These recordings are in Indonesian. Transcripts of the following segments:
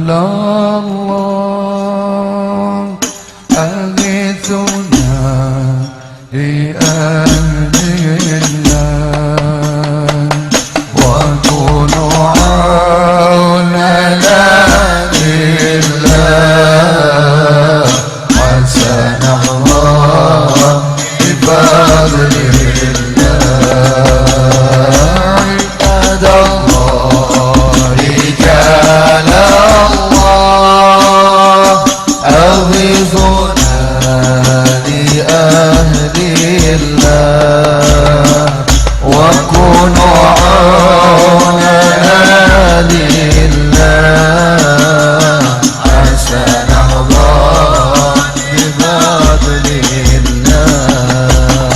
الله أغثنا بأهل الله وكونوا عونا لله حسن الله بفضل الله عباد الله رجال الله أغثنا لأهل الله وكونوا عونا لله حسن الله بفضل الله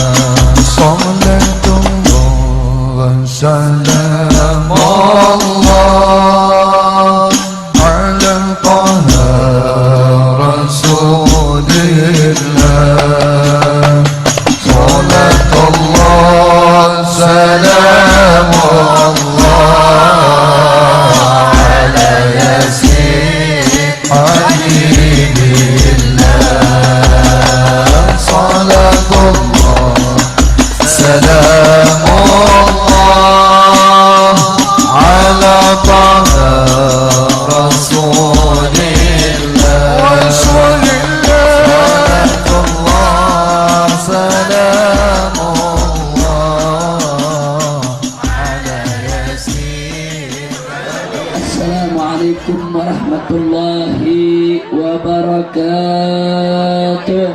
صلاة الله وسلام الله على طه رسول الله صلاة الله سلام الله على ياسين حبيب الله صلاة الله سلام الله على طه رسول الله صلاة الله سلام الله على ياسين. Assalamualaikum warahmatullahi wabarakatuh.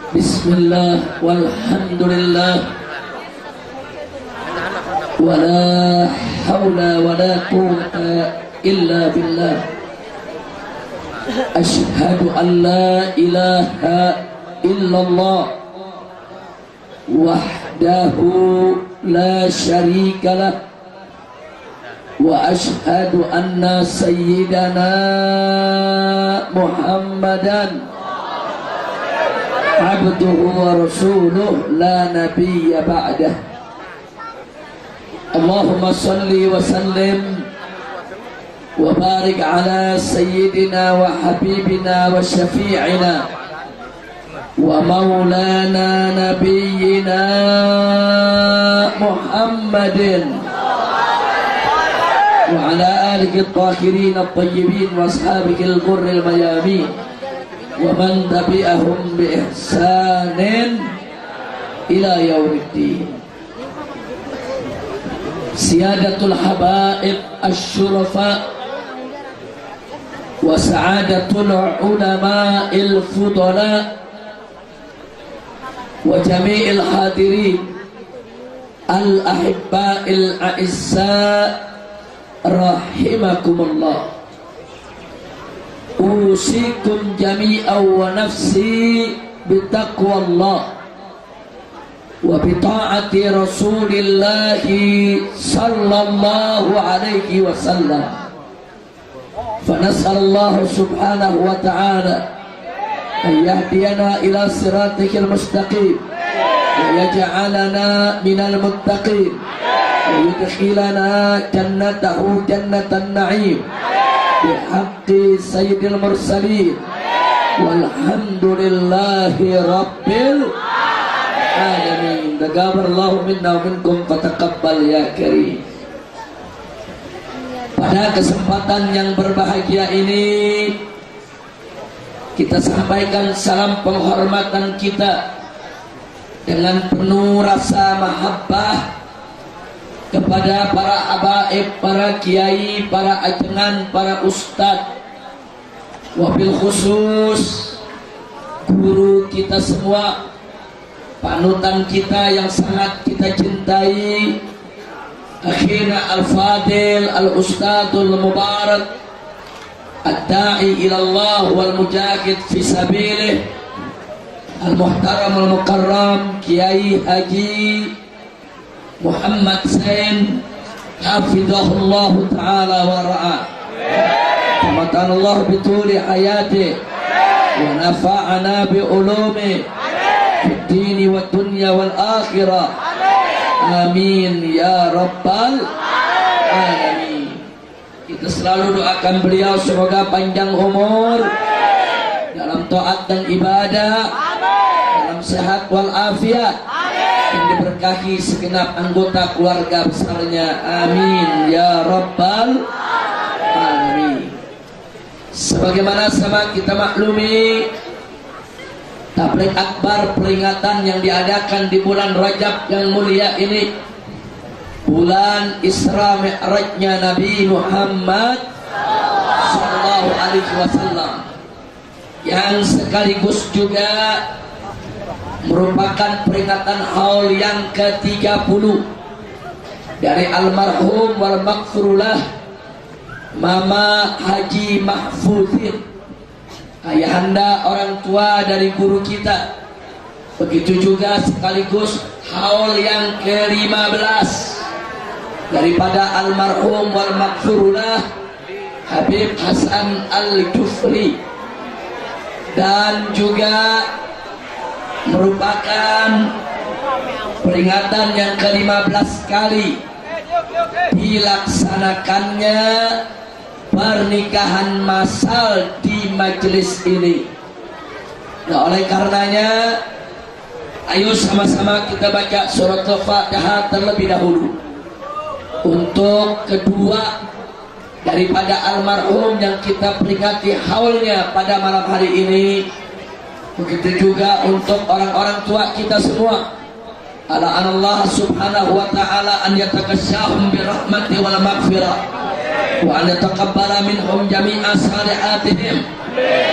Bismillah walhamdulillah wala hawla wala quwwata illa billah. Ashhadu an la ilaha illallah wahdahu la syarika lah wa ashhadu anna sayyidana Muhammadan abduhu wa rasuluh la nabiyya ba'dah. Allahumma salli wa sallim wa barik ala sayyidina wa habibina wa syafi'ina wa maulana nabiyyina Muhammadin wa ala alihi at-tahirin at-tayyibin wa ashabihi al-ghurri al-mayamin wa man tabi'ahum bi ihsanin ila yaumiddin. Siyadatul habaib asy-syurafa wa sa'adatul ulama'il fudala wa jami'il hadirin al-ahibba'il a'izza rahimakumullah. Usikum jami'an wa nafsi bitaqwallah wa bita'ati rasulillahi sallallahu alaihi wasallam. Fanas'alullah subhanahu wa ta'ala an yahdiyana ila siratikal mustaqim wa yaj'alana minal muttaqin wa yudkhilana jannatahu jannatan na'im bihaqqi sayyidil mursalin walhamdulillahi rabbil alamin. Taqabbalallahu minna wa minkum fataqabbal ya karim. Pada kesempatan yang berbahagia ini kita sampaikan salam penghormatan kita dengan penuh rasa mahabbah kepada para habaib, para kiai, para ajengan, para ustadz, wabil khusus guru kita semua, panutan kita yang sangat kita cintai, akhirnya al-fadil al-ustadzul mubarak ad-da'i ilallah wal mujahid fi sabilih al-muhtaram al-mukarram Kiai Haji Muhammad Zain hafizahullah ta'ala wa ra'ah. Matanallah bituli hayati wa nafa'ana bi ulumi fid dini wad dunya wal akhirah. Amin ya rabbal alamin. Kita selalu doakan beliau semoga panjang umur dalam taat dan ibadah, dalam sehat walafiat, dan diberkahi segenap anggota keluarga besarnya. Amin ya rabbal alamin. Sebagaimana sama kita maklumi, Tabligh Akbar peringatan yang diadakan di bulan Rajab yang mulia ini, bulan Isra Mi'rajnya Nabi Muhammad sallallahu alaihi wasallam, yang sekaligus juga merupakan peringatan haul yang ke-30 dari almarhum wal maghfurullah Mama Haji Mahfudin, ayahanda orang tua dari guru kita. Begitu juga sekaligus haul yang ke-15 daripada almarhum wal maghfurullah Habib Hasan Al-Jufri, dan juga merupakan peringatan yang ke-15 kali dilaksanakannya pernikahan massal di majelis ini. Nah, oleh karenanya, ayo sama-sama kita baca surat Al-Fatihah terlebih dahulu untuk kedua daripada almarhum yang kita peringati haulnya pada malam hari ini. Begitu juga untuk orang-orang tua kita semua. Ala Allah subhanahu wa ta'ala an yatakasyahum birahmati wal maghfirah, wa an yataqabbala minhum jami'a salihatihim,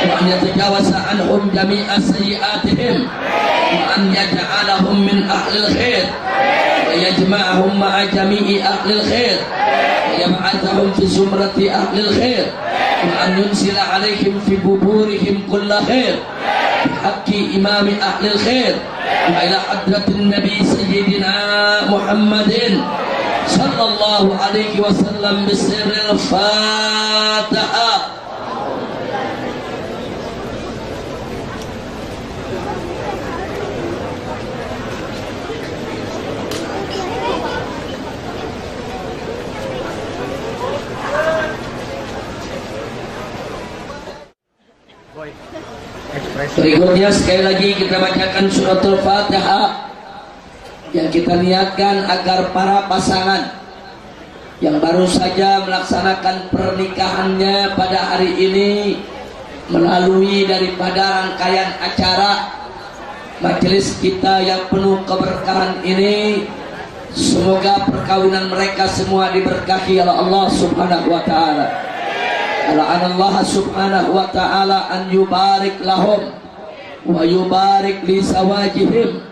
wa an yatajawaza anhum jami'a sayyi'atihim, wa an yaj'alahum min ahlil khair, wa yajma'ahum ma'a jami'i ahlil khair, wa yab'athahum fi zumrati ahlil khair, wa an yunsila alaihim fi buburihim kulla khair bihaqqi imami ahlil khair, wa ila hadratin nabi sayyidina Muhammadin sallallahu alaihi wasallam bisirril Fatihah. Berikutnya sekali lagi kita bacakan suratul Fatihah yang kita niatkan agar para pasangan yang baru saja melaksanakan pernikahannya pada hari ini melalui daripada rangkaian acara majelis kita yang penuh keberkahan ini, semoga perkawinan mereka semua diberkahi oleh Allah subhanahu wa ta'ala. Allah subhanahu wa ta'ala an yubarik lahum wa yubarik li zawajihim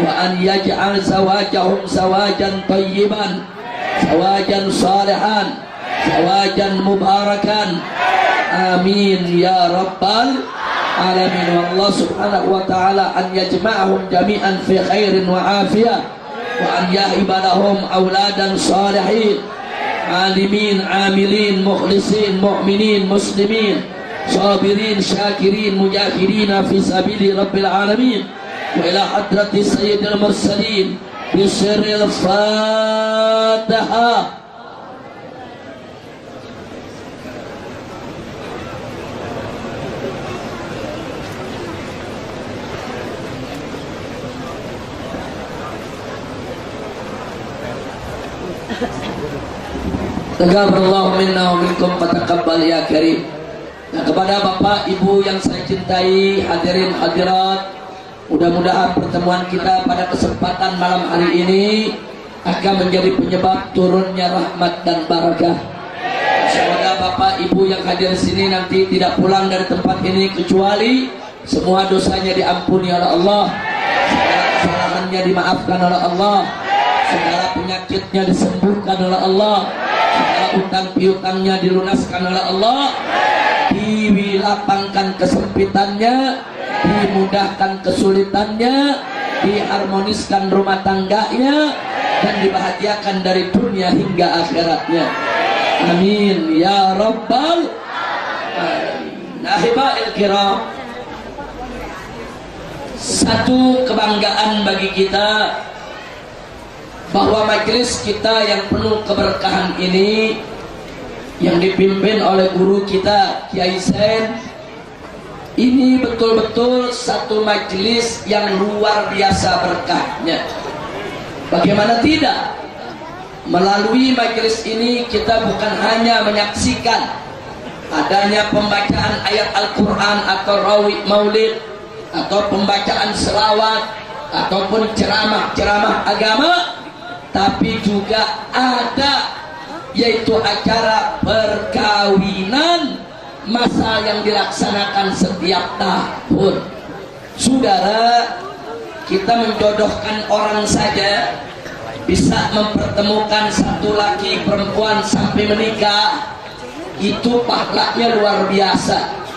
wa an yaj'al zawajahum zawajan tayyiban, zawajan salihan, zawajan mubarakan. Amin ya rabbal alamin. Wa Allah subhanahu wa ta'ala an yajma'ahum jami'an fi khairin wa afiyah, wa an yahiba lahum auladan salihin, alimin, amilin, mukhlisin, mu'minin, muslimin, sabirin, syakirin, mujahidin fi sabili rabbil alamin, wa ila hadrati sayyidil mursalin bisirril Fatihah. Taqabbalallahu minna wa minkum fataqabbal ya karim. Nah, kepada Bapak Ibu yang saya cintai, hadirin hadirat, mudah-mudahan pertemuan kita pada kesempatan malam hari ini akan menjadi penyebab turunnya rahmat dan barakah. Semoga Bapak Ibu yang hadir di sini nanti tidak pulang dari tempat ini kecuali semua dosanya diampuni oleh Allah, segala kesalahannya dimaafkan oleh Allah, segala penyakitnya disembuhkan oleh Allah, segala utang piutangnya dilunaskan oleh Allah, dilapangkan kesempitannya, dimudahkan kesulitannya, diharmoniskan rumah tangganya, dan dibahagiakan dari dunia hingga akhiratnya. Amin ya rabbal alamin. Ahiba'il kiram, satu kebanggaan bagi kita bahwa majelis kita yang penuh keberkahan ini yang dipimpin oleh guru kita Kiai Sen ini betul-betul satu majelis yang luar biasa berkahnya. Bagaimana tidak? Melalui majelis ini kita bukan hanya menyaksikan adanya pembacaan ayat Al-Quran atau rawi maulid atau pembacaan selawat ataupun ceramah-ceramah agama, tapi juga ada yaitu acara perkawinan masa yang dilaksanakan setiap tahun. Saudara, kita menjodohkan orang saja bisa mempertemukan satu laki perempuan sampai menikah, itu pahalanya luar biasa.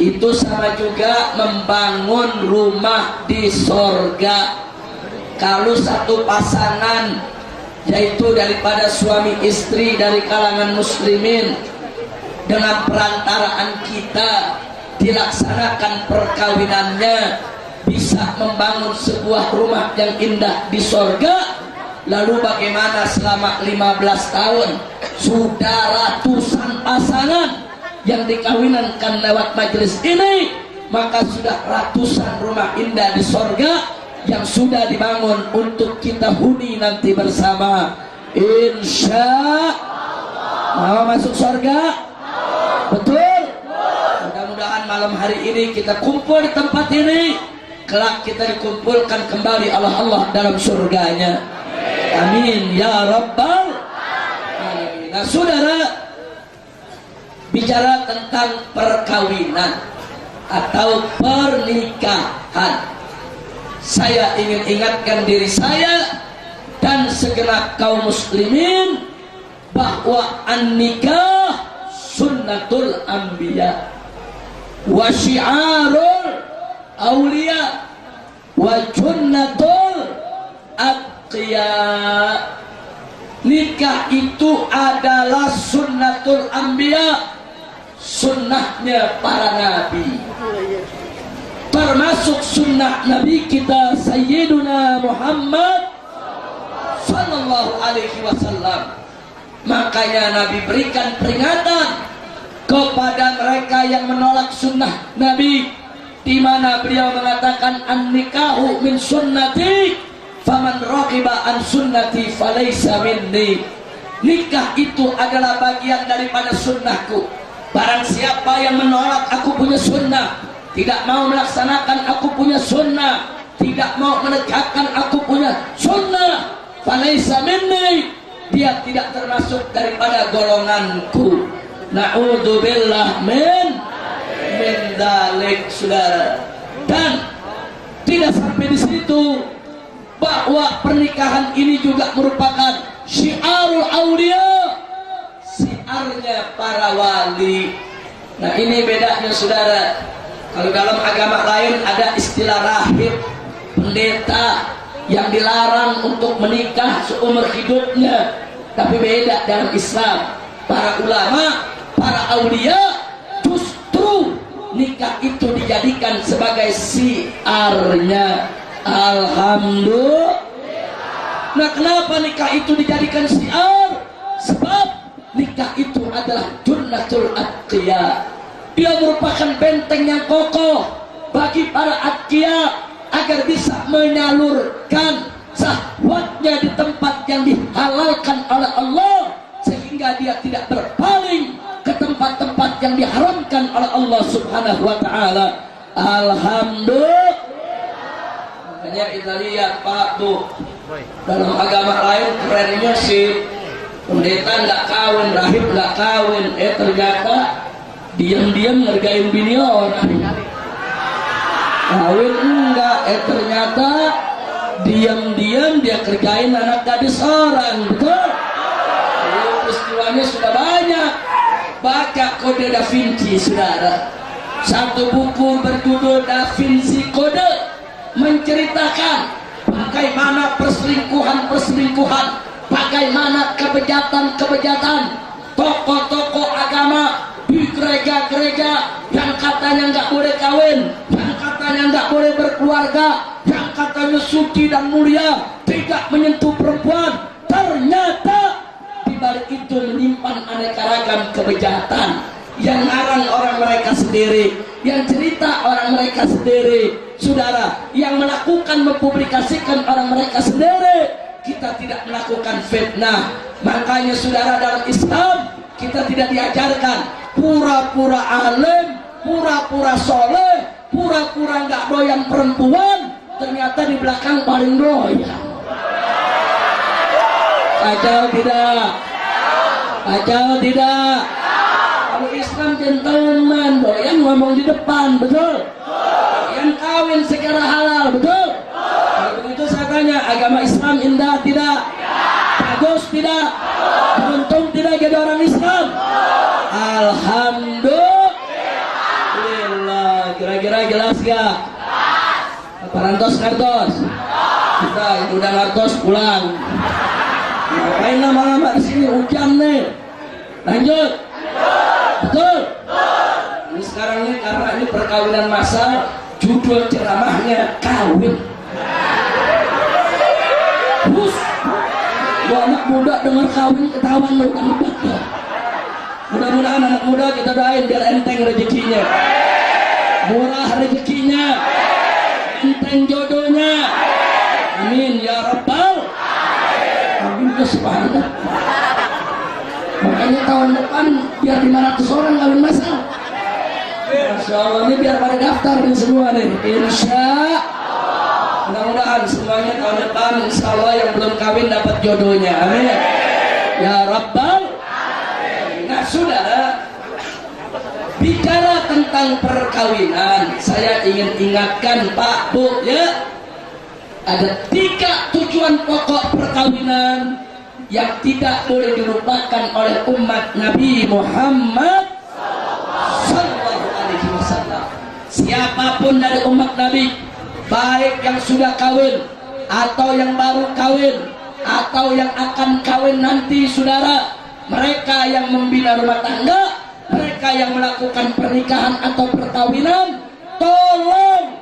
Itu sama juga membangun rumah di sorga. Kalau satu pasangan yaitu daripada suami istri dari kalangan muslimin dengan perantaraan kita dilaksanakan perkawinannya bisa membangun sebuah rumah yang indah di sorga. Lalu bagaimana selama 15 tahun sudah ratusan pasangan yang dikawinkan lewat majelis ini, maka sudah ratusan rumah indah di sorga yang sudah dibangun untuk kita huni nanti bersama, insya Allah. Mau masuk sorga? Betul? Mudah-mudahan malam hari ini kita kumpul di tempat ini, kelak kita dikumpulkan kembali oleh Allah dalam surganya. Amin ya rabbal alamin. Nah saudara, bicara tentang perkawinan atau pernikahan, saya ingin ingatkan diri saya dan segenap kaum muslimin bahwa an-nikah sunnatul anbiya wa syiarul awliya wa junnatul atqiya. Nikah itu adalah sunnatul anbiya, sunnahnya para nabi, termasuk sunnah nabi kita Sayyiduna Muhammad sallallahu alaihi wasallam. Makanya Nabi berikan peringatan kepada mereka yang menolak sunnah Nabi, di mana beliau mengatakan an-nikahu min sunnati faman raqiba an sunnati falaysa minni. Nikah itu adalah bagian daripada sunnahku. Barang siapa yang menolak aku punya sunnah, tidak mau melaksanakan aku punya sunnah, tidak mau menegakkan aku punya sunnah, falaysa minni, dia tidak termasuk daripada golonganku. Na'udzubillah min dalik, saudara. Dan tidak sampai di situ, bahwa pernikahan ini juga merupakan syiarul aulia, syiarnya para wali. Nah ini bedanya saudara. Kalau dalam agama lain ada istilah rahib, pendeta yang dilarang untuk menikah seumur hidupnya, tapi beda dalam Islam. Para ulama, para aulia justru nikah itu dijadikan sebagai syiarnya. Alhamdulillah. Nah kenapa nikah itu dijadikan syiar? Sebab nikah itu adalah junnatul atqiya. Dia merupakan benteng yang kokoh bagi para atqiya agar bisa menyalurkan syahwatnya di tempat yang dihalalkan oleh Allah, sehingga dia tidak berpaling ke tempat-tempat yang diharamkan oleh Allah Subhanahu wa taala. Alhamdulillah. Makanya kita lihat Pak tuh, dalam agama lain kerennya sih pendeta nggak kawin, rahib nggak kawin, ternyata diam-diam ngergain bini orang. Kawin enggak, ternyata diam-diam dia kerjain anak gadis orang. Betul? Jadi peristiwanya sudah banyak. Baca Kode Da Vinci, saudara. Satu buku berjudul Da Vinci Kode menceritakan bagaimana perselingkuhan-perselingkuhan, bagaimana kebejatan-kebejatan tokoh-tokoh agama di gereja-gereja yang katanya nggak boleh kawin, yang katanya nggak boleh berkeluarga, yang katanya suci dan mulia, tidak menyentuh perempuan, ternyata di balik itu menyimpan aneka ragam kejahatan yang ngarang orang mereka sendiri, yang cerita orang mereka sendiri, saudara, yang melakukan mempublikasikan orang mereka sendiri. Kita tidak melakukan fitnah. Makanya saudara, dalam Islam kita tidak diajarkan pura-pura alim, pura-pura soleh, pura-pura nggak doyan perempuan, ternyata di belakang paling doyan. Kacau tidak? Kacau tidak? Kalau Islam gentleman, doyan ngomong di depan, betul? Yang kawin secara halal, betul? Kalau begitu saya tanya, agama Islam indah tidak? Bagus tidak? Beruntung tidak jadi orang Islam? Alhamdulillah. Kira-kira jelas gak? Apa ngartos? Kita yang udah ngartos pulang. Ngapain lama-lama di sini, hujan nih. Lanjut. Betul. Ini sekarang ini karena ini perkawinan massal, judul ceramahnya kawin. Bus, gua anak muda dengar kawin ketahuan lu kan. Mudah-mudahan anak muda kita doain biar enteng rezekinya, murah rezekinya, enteng jodohnya. Amin ya rabbal. Amin ya subhanallah. Makanya tahun depan biar 500 orang kawin massal. Masya Allah, ini biar pada daftar nih semua nih. Insya mudah-mudahan semuanya tahun depan insya Allah yang belum kawin dapat jodohnya. Amin ya rabbal. Nah saudara, bicara tentang perkawinan, saya ingin ingatkan Pak Bu ya, ada 3 tujuan pokok perkawinan yang tidak boleh dilupakan oleh umat Nabi Muhammad sallallahu alaihi wasallam. Siapapun dari umat Nabi, baik yang sudah kawin atau yang baru kawin atau yang akan kawin nanti, saudara, mereka yang membina rumah tangga, mereka yang melakukan pernikahan atau perkawinan, tolong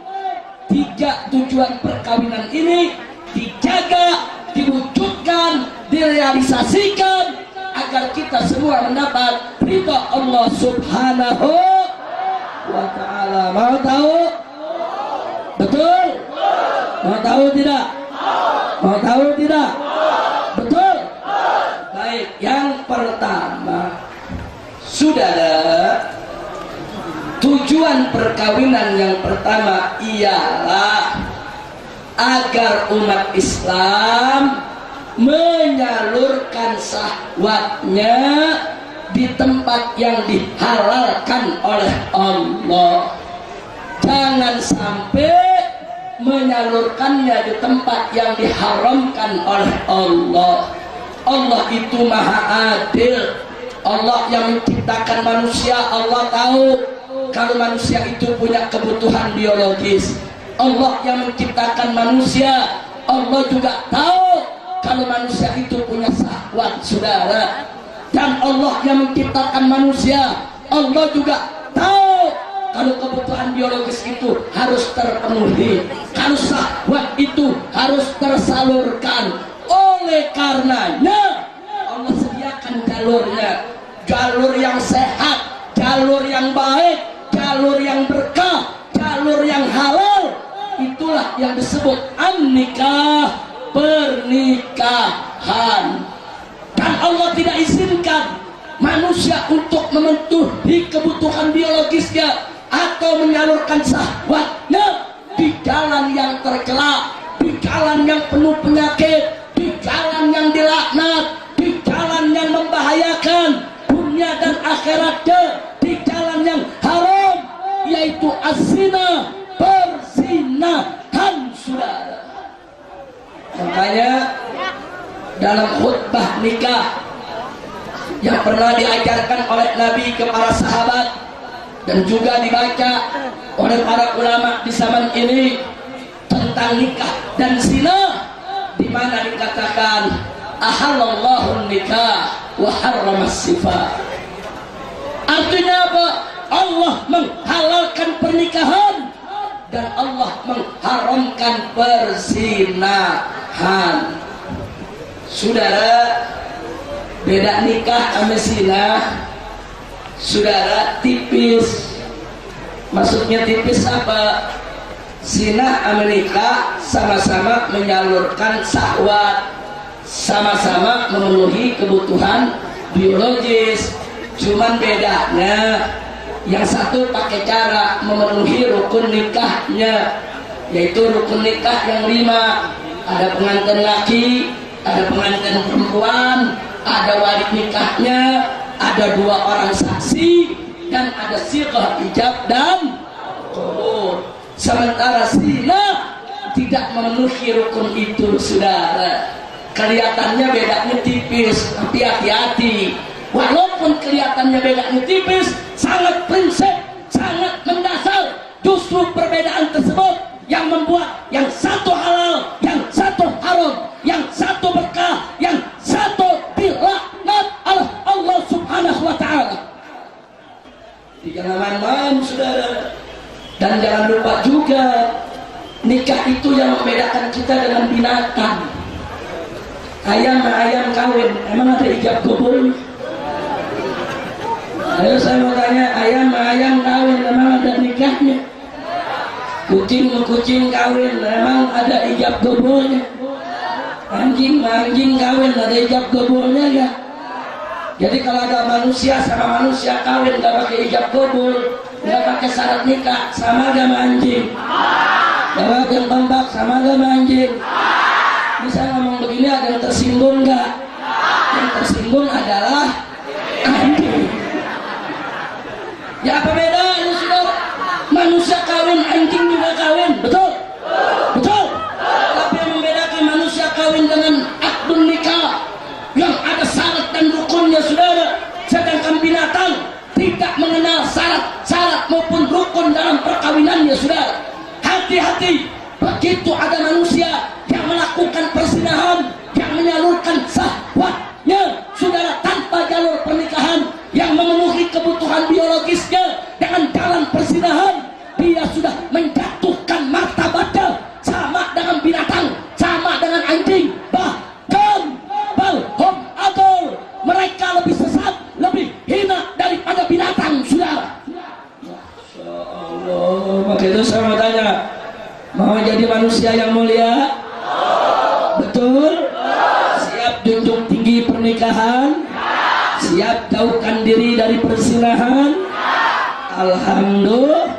3 tujuan perkawinan ini dijaga, diwujudkan, direalisasikan agar kita semua mendapat ridha Allah Subhanahu wa ta'ala. Mau tahu? Betul? Mau tahu tidak? Mau tahu tidak? Betul? Baik, yang pertama, saudara, tujuan perkawinan yang pertama ialah agar umat Islam menyalurkan syahwatnya di tempat yang dihalalkan oleh Allah. Jangan sampai menyalurkannya di tempat yang diharamkan oleh Allah. Allah itu maha adil. Allah yang menciptakan manusia, Allah tahu kalau manusia itu punya kebutuhan biologis. Allah yang menciptakan manusia, Allah juga tahu kalau manusia itu punya syahwat, saudara. Dan Allah yang menciptakan manusia, Allah juga tahu kalau kebutuhan biologis itu harus terpenuhi, kalau syahwat itu harus tersalurkan. Oleh karenanya Allah sediakan jalurnya, jalur yang sehat, jalur yang baik, jalur yang berkah, jalur yang halal. Itulah yang disebut an-nikah, pernikahan. Dan Allah tidak izinkan manusia untuk memenuhi kebutuhan biologisnya atau menyalurkan syahwatnya di jalan yang tercela, di jalan yang penuh penyakit, di jalan yang dilaknat, di jalan yang membahayakan dunia dan akhiratnya, di jalan yang haram, yaitu az-zina, perzinahan, saudara. Makanya dalam khutbah nikah yang pernah diajarkan oleh Nabi kepada sahabat dan juga dibaca oleh para ulama di zaman ini tentang nikah dan zina, di mana dikatakan ahallallahu nikah wa harramas sifah. Artinya apa? Allah menghalalkan pernikahan dan Allah mengharamkan perzinahan. Han. Saudara, beda nikah sama zina, saudara, tipis. Maksudnya tipis apa? Zina sama nikah sama-sama menyalurkan syahwat, sama-sama memenuhi kebutuhan biologis. Cuman bedanya yang satu pakai cara memenuhi rukun nikahnya, yaitu rukun nikah yang 5. Ada pengantin laki, ada pengantin perempuan, ada wali nikahnya, ada 2 orang saksi, dan ada siqah ijab dan qabul. Sementara zina tidak memenuhi rukun itu, saudara. Kelihatannya bedanya tipis, tapi hati-hati. Walaupun kelihatannya bedanya tipis, sangat prinsip, sangat mendasar. Justru perbedaan tersebut yang membuat yang satu halal, yang satu haram, yang satu berkah, yang satu dilaknat oleh Allah Subhanahu wa Ta'ala. Jangan main-main, saudara. Dan jangan lupa juga, nikah itu yang membedakan kita dengan binatang. Ayam sama ayam kawin, emang ada ijab kabul? Ayo saya mau tanya, ayam sama ayam kawin, emang ada nikahnya? Kucing sama kucing kawin, emang ada ijab kabulnya? Anjing sama anjing kawin, ada ijab kabulnya enggak? Jadi kalau ada manusia sama manusia kawin nggak pakai ijab kabul, nggak pakai syarat nikah, sama gak sama anjing? Jawab yang kompak, sama gak sama anjing? Bisa ngomong begini ada yang tersinggung nggak? Yang tersinggung adalah anjing. Ya apa bedanya, saudara? Manusia kawin, anjing juga kawin, betul? Betul. Tapi yang membedakan manusia kawin dengan akdun nikah yang ada syarat dan rukunnya, saudara. Sedangkan binatang tidak mengenal syarat maupun rukun dalam perkawinannya, saudara. Hati-hati, begitu ada manusia yang melakukan persinahan, yang menyalurkan syahwatnya, saudara, tanpa jalur pernikahan, yang memenuhi kebutuhan biologisnya dengan jalan persinahan, dia sudah menjatuhkan martabatnya sama dengan binatang, sama dengan anjing, bahkan balhum adol, mereka lebih sesat, lebih hina daripada binatang, saudara. Masya Allah. Maka itu saya mau tanya, mau jadi manusia yang mulia? Betul? Siap junjung tinggi pernikahan? Siap jauhkan diri dari persinahan? Alhamdulillah.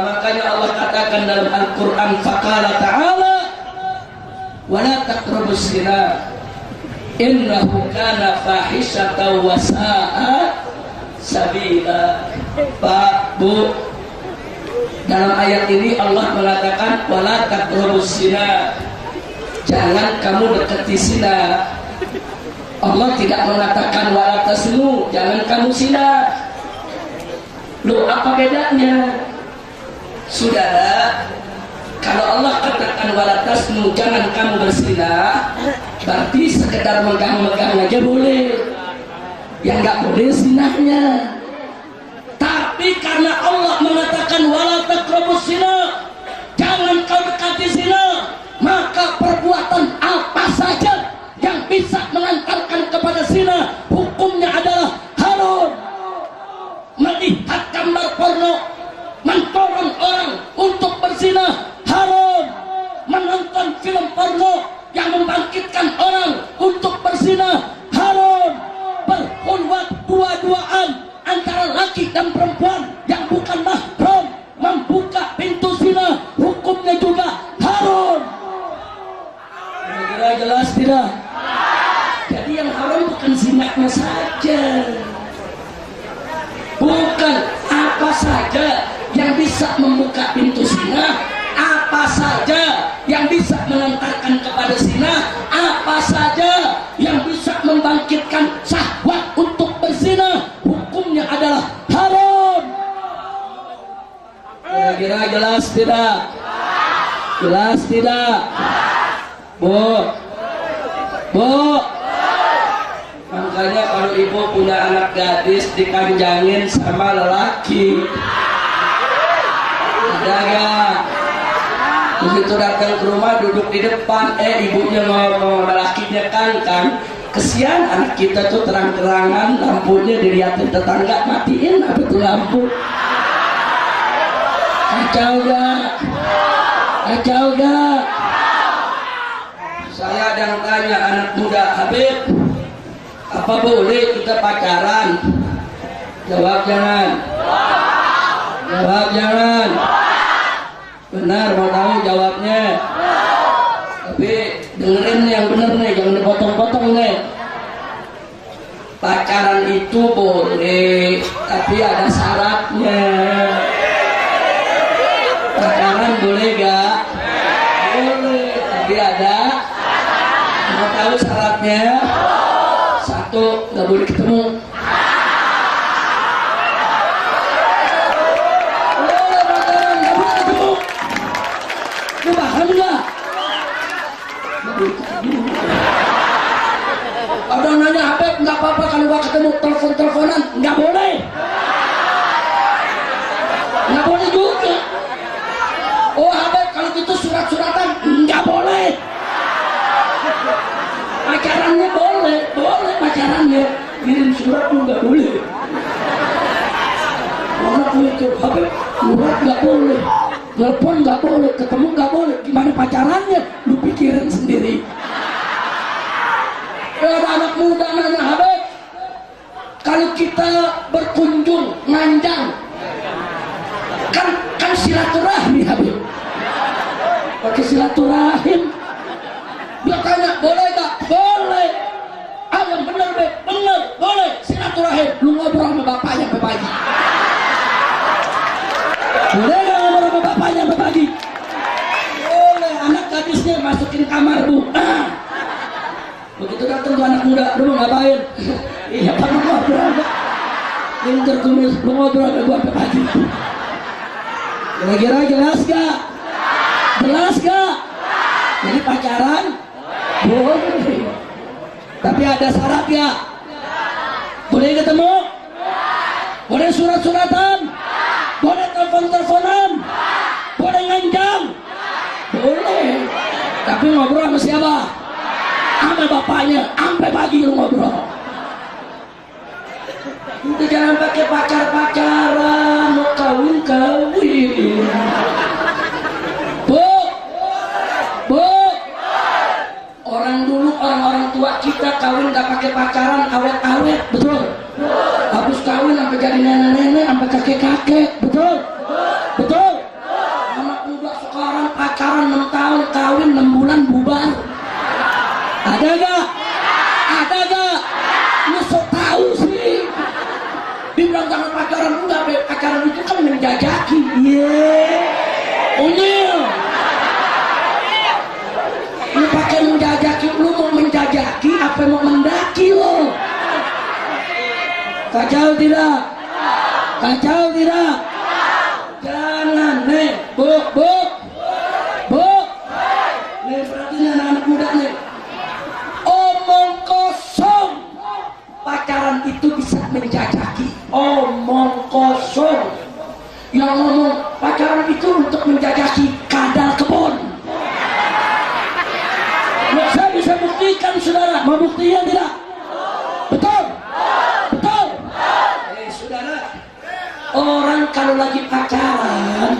Makanya Allah katakan dalam Al-Quran, faqala ta'ala wala taqrabus zina innahu kana fahisyatan wa sa'a sabila. Pak, Bu, dalam ayat ini Allah mengatakan wala taqrabus zina, jangan kamu dekati zina. Allah tidak mengatakan wala tasnu, jangan kamu zina. Loh, apa bedanya? Saudara, kalau Allah katakan wala tasnu, jangan kamu berzina, berarti sekedar megang-megang aja boleh. Yang nggak boleh zinahnya. Tapi karena Allah mengatakan wala taqrabus zina, jangan kau dekati zina, maka perbuatan apa saja yang bisa mengantarkan kepada zina hukumnya adalah haram. Melihat gambar porno, mendorong orang untuk berzina, haram. Menonton film porno yang membangkitkan orang untuk berzina, haram. Berkhulwat dua-duaan antara laki dan perempuan yang bukan mahram, membuka pintu zina, hukumnya juga haram. Kira-kira jelas tidak? Jadi yang haram bukan zinanya saja, bukan apa saja yang bisa membuka pintu zina, apa saja yang bisa mengantarkan kepada zina, apa saja yang bisa membangkitkan syahwat untuk berzina, hukumnya adalah haram. Kira-kira jelas tidak? Jelas tidak? Bu, Bu, makanya kalau ibu punya anak gadis dikanjangin sama lelaki, ada gak? begitu datang ke rumah duduk di depan, ibunya ngomong sama lakinya, Kang, kesian anak kita tuh terang-terangan lampunya dilihatin tetangga, matiin apa tuh lampu. Kacau gak? Kacau gak? Saya ada tanya anak muda, Habib, apa boleh kita pacaran? Jawab jangan. Jawab jangan. Benar, mau tahu jawabnya. Tapi dengerin yang bener nih, jangan dipotong-potong nih. Pacaran itu boleh, tapi ada syaratnya. Pacaran boleh gak? Boleh, tapi ada. Mau tahu syaratnya? Satu, gak boleh ketemu. Boleh pacaran, gak boleh ketemu. Lu paham gak? Ada nanya, Habib, gak apa-apa kalau gak ketemu telepon-teleponan? Gak boleh. Gak boleh juga. Oh Habib, kalau gitu surat-suratan? Gak boleh. Pacarannya boleh, boleh pacarannya. Kirim surat pun gak boleh. Orang mikir, Habib, surat gak boleh, telepon gak boleh, ketemu gak boleh. Gimana pacarannya? Lu pikirin sendiri. Ada anak muda nanya, Habib, kalau kita berkunjung, nganjang, kan silaturahmi, Habib. Pakai silaturahim. Dia tanya, boleh gak? Boleh. Ah, yang bener, Beb. Bener, boleh. Silaturahim. Lu ngobrol sama bapaknya sampai pagi. Boleh gak ngobrol sama bapaknya sampai pagi? Boleh. Anak gadisnya masukin kamar, Bu. Begitu datang tuh anak muda, lu mau ngapain? Iya, Pak, mau ngobrol. Pinter kumis, lu ngobrol sama gua sampai pagi. Kira-kira jelas gak? Jelas gak? Jadi pacaran boleh, tapi ada syarat ya. Boleh ketemu, boleh surat-suratan, boleh telepon-teleponan, boleh nganjang, boleh. Tapi ngobrol sama siapa? Sama bapaknya, sampai pagi lu ngobrol. Udah jangan pakai pacar-pacaran, mau kawin-kawin. Orang tua kita kawin gak pakai pacaran, awet-awet, betul? Habis kawin sampai jadi nenek-nenek, sampai kakek-kakek, betul? Betul? Anak muda sekarang pacaran 6 tahun, kawin 6 bulan bubar. Ada gak? Ada gak? Lu sok tahu sih. Dibilang jangan pacaran, enggak, pacaran itu kan menjajaki. Unyil. Lu pakai menjajaki, lu mau menjajaki apa mau mendaki lo? Kacau tidak? Kacau tidak? Jangan, nih, bu. Nih, perhatian anak-anak muda nih. Omong kosong. Pacaran itu bisa menjajaki. Omong kosong. Yang ngomong pacaran itu untuk menjajaki kadal kebun. Saya bisa buktikan, saudara. Mau buktinya tidak? Betul? Betul? Saudara, orang kalau lagi pacaran,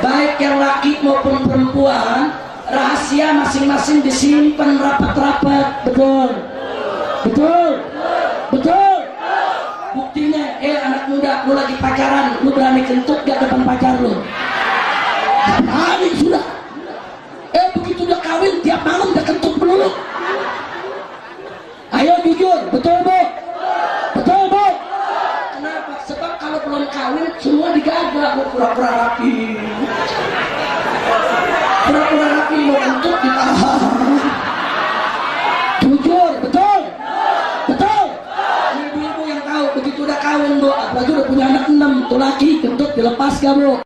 baik yang laki maupun perempuan, rahasia masing-masing disimpan rapat-rapat. Betul? Betul? Betul? Buktinya, anak muda, lu lagi pacaran, lu berani kentut gak depan pacar lu? Berani sudah. Begitu udah kawin, tiap malam udah kentut melulu. Ayo jujur, betul bu? Betul bu? Kenapa? Sebab kalau belum kawin, semua digagal. Pura-pura rapi. Pura-pura rapi, mau kentut ditahan. Jujur, betul? Betul? Ibu-ibu yang tahu, begitu udah kawin bu, apalagi udah punya anak 6, tuh laki, kentut dilepas gak bu?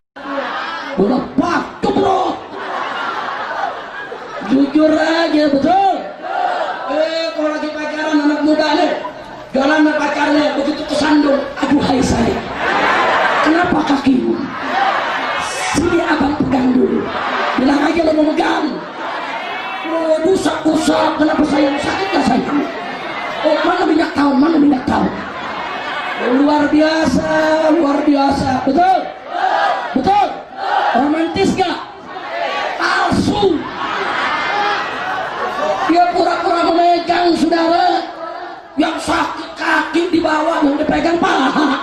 Bu lepas, tuh bro. Jujur aja, betul? Kalau lagi pacaran anak muda nih, jalan sama pacarnya, begitu kesandung, aduh hai saya, kenapa kakimu? Sini abang pegang dulu. Bilang aja lo mau Ustaz, kenapa sayang? Sakit gak sayang? Oh, mana minyak tahun? Mana minyak tahun? Oh, luar biasa, luar biasa. Betul? Betul? Romantis gak? Palsu. Dia pura-pura memegang saudara. Yang sakit kaki di bawah, yang dipegang paha.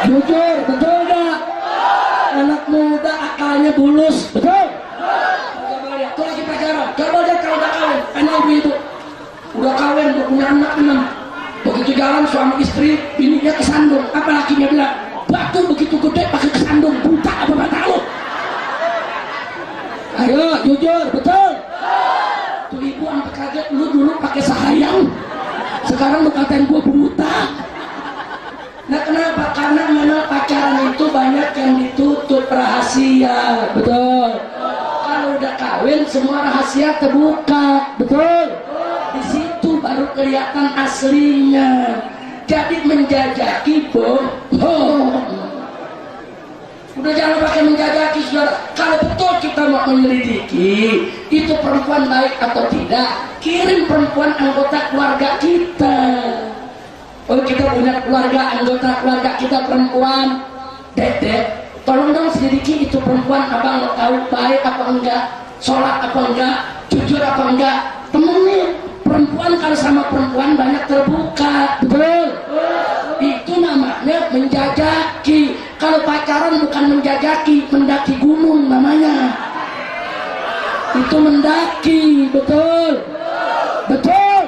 Jujur, betul gak? Anak muda akalnya bulus, betul? Coba lihat, tuh lagi pacaran. Coba lihat kalau udah kawin, anak ibu itu udah kawin, udah punya anak 6. Begitu jalan suami istri, bininya kesandung. Apa lakinya bilang, batu begitu gede pakai kesandung, buta apa mata lu? Ayo, jujur, betul? Tuh ibu sampai kaget, lu dulu pakai sahayang, sekarang lu katain gua buta. Nah kenapa? Karena memang pacaran itu banyak yang ditutup rahasia, betul? Kalau udah kawin semua rahasia terbuka, betul? Di situ baru kelihatan aslinya. Jadi menjajaki bohong. Udah jangan pakai menjajaki saudara. Kalau betul kita mau menyelidiki itu perempuan baik atau tidak, kirim perempuan anggota keluarga kita. Oh kita punya keluarga, anggota keluarga kita perempuan, Dedek, tolong dong selidiki itu perempuan, abang lo tahu baik apa enggak, sholat apa enggak, jujur apa enggak, temenin. Perempuan kalau sama perempuan banyak terbuka, betul? Itu namanya menjajaki. Kalau pacaran bukan menjajaki, mendaki gunung namanya. Itu mendaki, betul? Betul?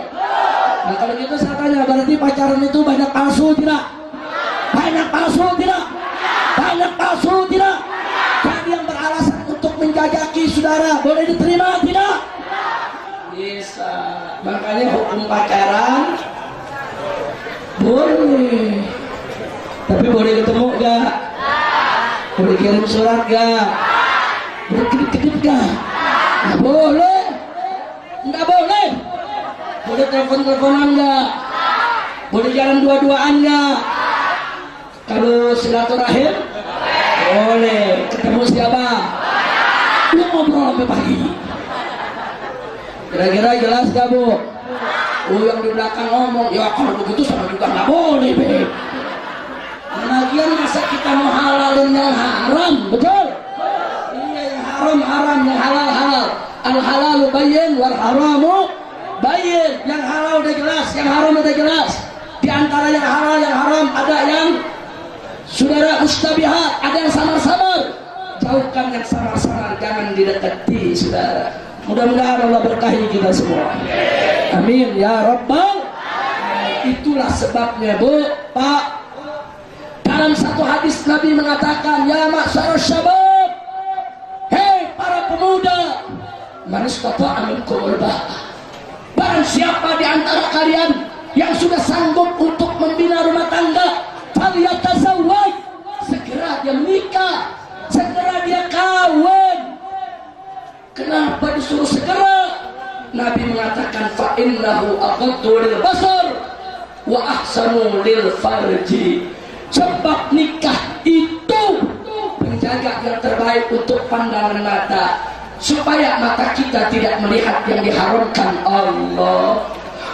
Nah kalau gitu saya tanya, berarti pacaran itu banyak palsu tidak? Banyak palsu tidak? Banyak palsu tidak? Jadi yang beralasan untuk menjajaki saudara, boleh diterima tidak? Bisa. Makanya hukum pacaran boleh. Tapi boleh ketemu gak? Boleh kirim surat gak? Boleh kedip-kedip gak? Nggak boleh. Nggak boleh. Boleh telepon-teleponan gak? Boleh jalan dua-duaan gak? Kalau silaturahim boleh. Ketemu siapa? Lu ngobrol sampai pagi. Kira-kira jelas gak bu? Oh yang di belakang ngomong, ya kalau begitu sama juga nggak boleh be. Lagian masa kita mau halalin yang haram, betul? Iya yang haram haram, yang halal halal. Al halalu bayyin wal haramu bayyin. Yang halal udah jelas, yang haram udah jelas. Di antara yang halal yang haram ada yang saudara mustabihat, ada yang samar-samar. Jauhkan yang samar-samar, jangan didekati saudara. Mudah-mudahan Allah berkahi kita semua. Amin ya Rabbal. Itulah sebabnya bu, Pak. Dalam satu hadis Nabi mengatakan, ya ma'syar syabab, hei para pemuda, man istata'a minkumul ba'ah. Barang siapa di antara kalian yang sudah sanggup untuk membina rumah tangga, falyatazawwaj, segera dia menikah, segera dia kawin. Kenapa disuruh segera? Nabi mengatakan fa innahu aqaddu lil basar wa ahsanu lil farji. Sebab nikah itu penjaga yang terbaik untuk pandangan mata, supaya mata kita tidak melihat yang diharamkan Allah.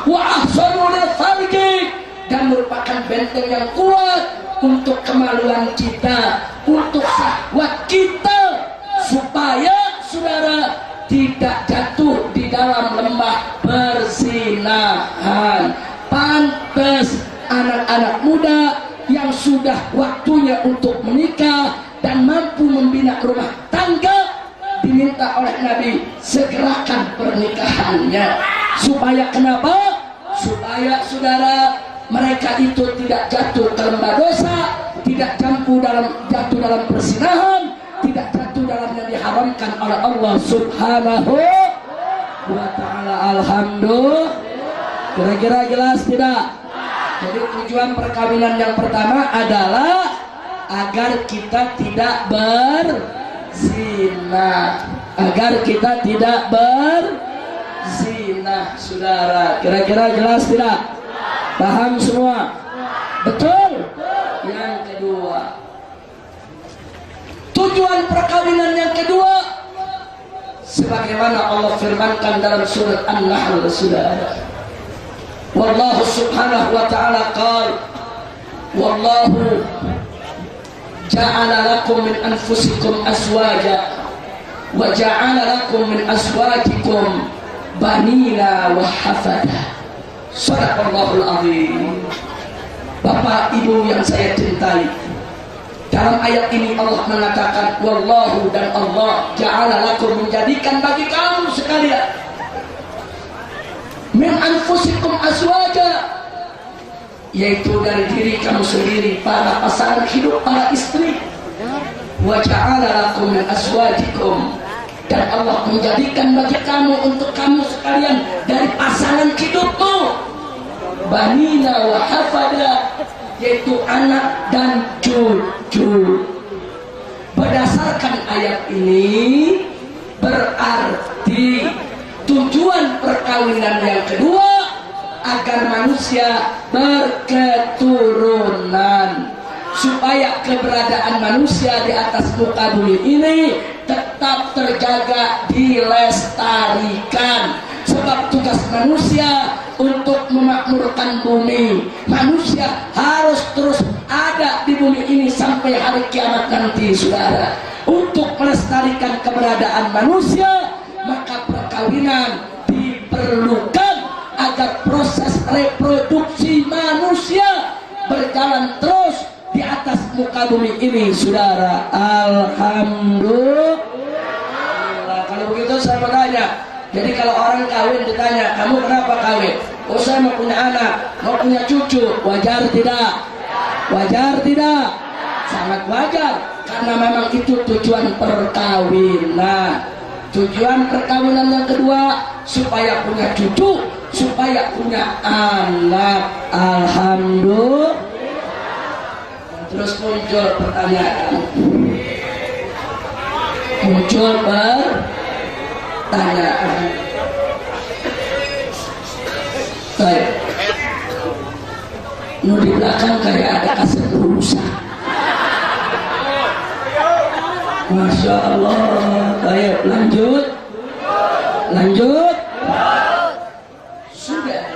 Wa ahsanu lil farji, dan merupakan benteng yang kuat untuk kemaluan kita, untuk syahwat kita, supaya saudara tidak jatuh di dalam lembah perzinahan. Pantas anak-anak muda yang sudah waktunya untuk menikah dan mampu membina rumah tangga, diminta oleh Nabi segerakan pernikahannya. Supaya kenapa? Supaya saudara mereka itu tidak jatuh ke lembah dosa, tidak jatuh dalam perzinahan, tidak jatuh dalam yang diharamkan oleh Allah Subhanahu wa ta'ala. Alhamdulillah. Kira-kira jelas tidak? Jadi tujuan perkawinan yang pertama adalah agar kita tidak berzina, agar kita tidak berzina, saudara. Kira-kira jelas tidak? Paham semua? Betul? Yang kedua, tujuan perkawinan yang kedua, sebagaimana Allah firmankan dalam surat An-Nahl, saudara. Wallahu subhanahu wa ta'ala qala wallahu ja'ala lakum min anfusikum azwaja wa ja'ala lakum min azwajikum banina wa hafada. Shadaqallahul azim. Bapak Ibu yang saya cintai, dalam ayat ini Allah mengatakan wallahu, dan Allah ja'ala lakum, menjadikan bagi kamu sekalian min anfusikum azwaja, yaitu dari diri kamu sendiri, para pasangan hidup, para istri. Wa ja'ala lakum min azwajikum, dan Allah menjadikan bagi kamu, untuk kamu sekalian, dari pasangan hidupmu banina wa hafada, yaitu anak dan cucu. Berdasarkan ayat ini berarti tujuan perkawinan yang kedua agar manusia berketurunan, supaya keberadaan manusia di atas muka bumi ini tetap terjaga, dilestarikan. Sebab tugas manusia untuk memakmurkan bumi. Manusia harus terus ada di bumi ini sampai hari kiamat nanti, saudara. Untuk melestarikan keberadaan manusia, maka perkawinan diperlukan agar proses reproduksi manusia berjalan terus di atas muka bumi ini, saudara. Alhamdulillah. Kalau begitu saya mau tanya, jadi kalau orang kawin ditanya, kamu kenapa kawin? Oh, saya mau punya anak, mau punya cucu. Wajar tidak? Wajar tidak? Sangat wajar, karena memang itu tujuan perkawinan. Tujuan perkawinan yang kedua, supaya punya cucu, supaya punya anak. Alhamdulillah. Terus muncul pertanyaan, muncul pertanyaan. Baik, nu di belakang kayak ada kaset rusak. Masya Allah. Baik, lanjut. Lanjut. Sudah.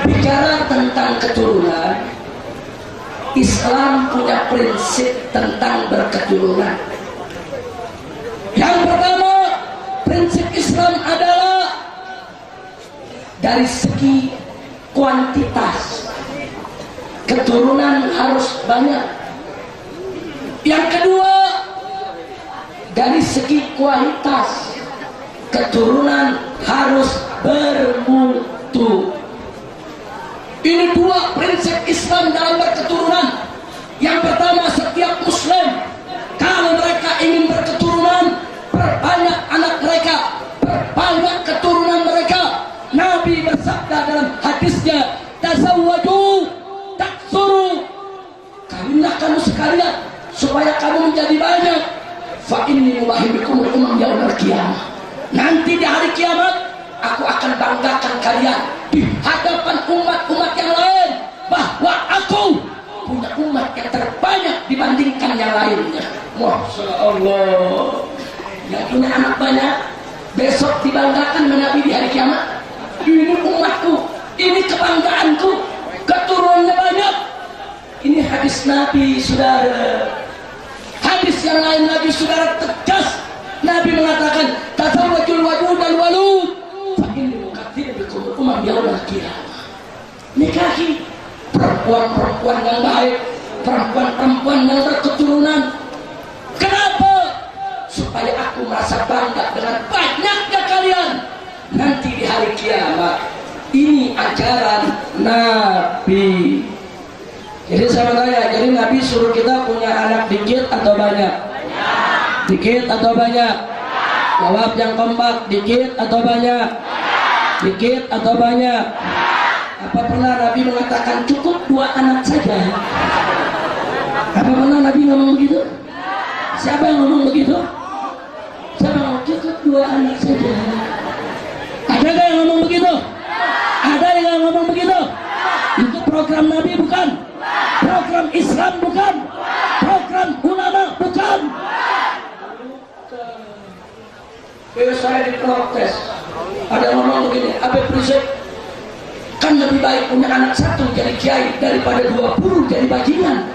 Bicara tentang keturunan, Islam punya prinsip tentang berketurunan. Yang pertama, prinsip Islam adalah dari segi kuantitas, keturunan harus banyak. Yang kedua, dari segi kualitas, keturunan harus bermutu. Ini dua prinsip Islam dalam berketurunan. Yang pertama, setiap Muslim kalau mereka ingin berketurunan, perbanyak anak mereka, perbanyak keturunan mereka. Nabi bersabda dalam hadisnya, tazawwaju taksuru, kawinlah kamu sekalian supaya kamu menjadi banyak. Fa inni mubahibikum umam yaumil qiyamah, nanti di hari kiamat aku akan banggakan kalian di hadapan umat-umat yang lain, bahwa aku punya umat yang terbanyak dibandingkan yang lainnya. Masya Allah. Yang punya anak banyak besok dibanggakan Nabi di hari kiamat. Ini umatku, ini kebanggaanku, keturunannya banyak. Ini hadis Nabi, saudara. Hadis yang lain Nabi, saudara, tegas. Nabi mengatakan, tazawwajul wadud al walud, fa inni mukatsir bikum umam yaumil qiyamah. Nikahi perempuan-perempuan yang baik, perempuan-perempuan yang berketurunan. Kenapa? Supaya aku merasa bangga dengan banyaknya kalian nanti di hari kiamat. Ini ajaran Nabi. Jadi saya bertanya, jadi Nabi suruh kita punya anak dikit atau banyak? Dikit atau banyak? Jawab yang kompak, dikit atau banyak? Dikit atau banyak? Apa pernah Nabi mengatakan cukup 2 anak saja? Apa pernah Nabi ngomong begitu? Siapa yang ngomong begitu? Siapa yang ngomong cukup 2 anak saja? Ada gak yang ngomong begitu? Ada yang ngomong begitu? Itu program Nabi bukan? Program Islam bukan? Program ulama bukan? Saya diprotes. Ada ngomong begini, Habib Rizik kan lebih baik punya anak satu jadi kiai daripada 20 jadi bajingan.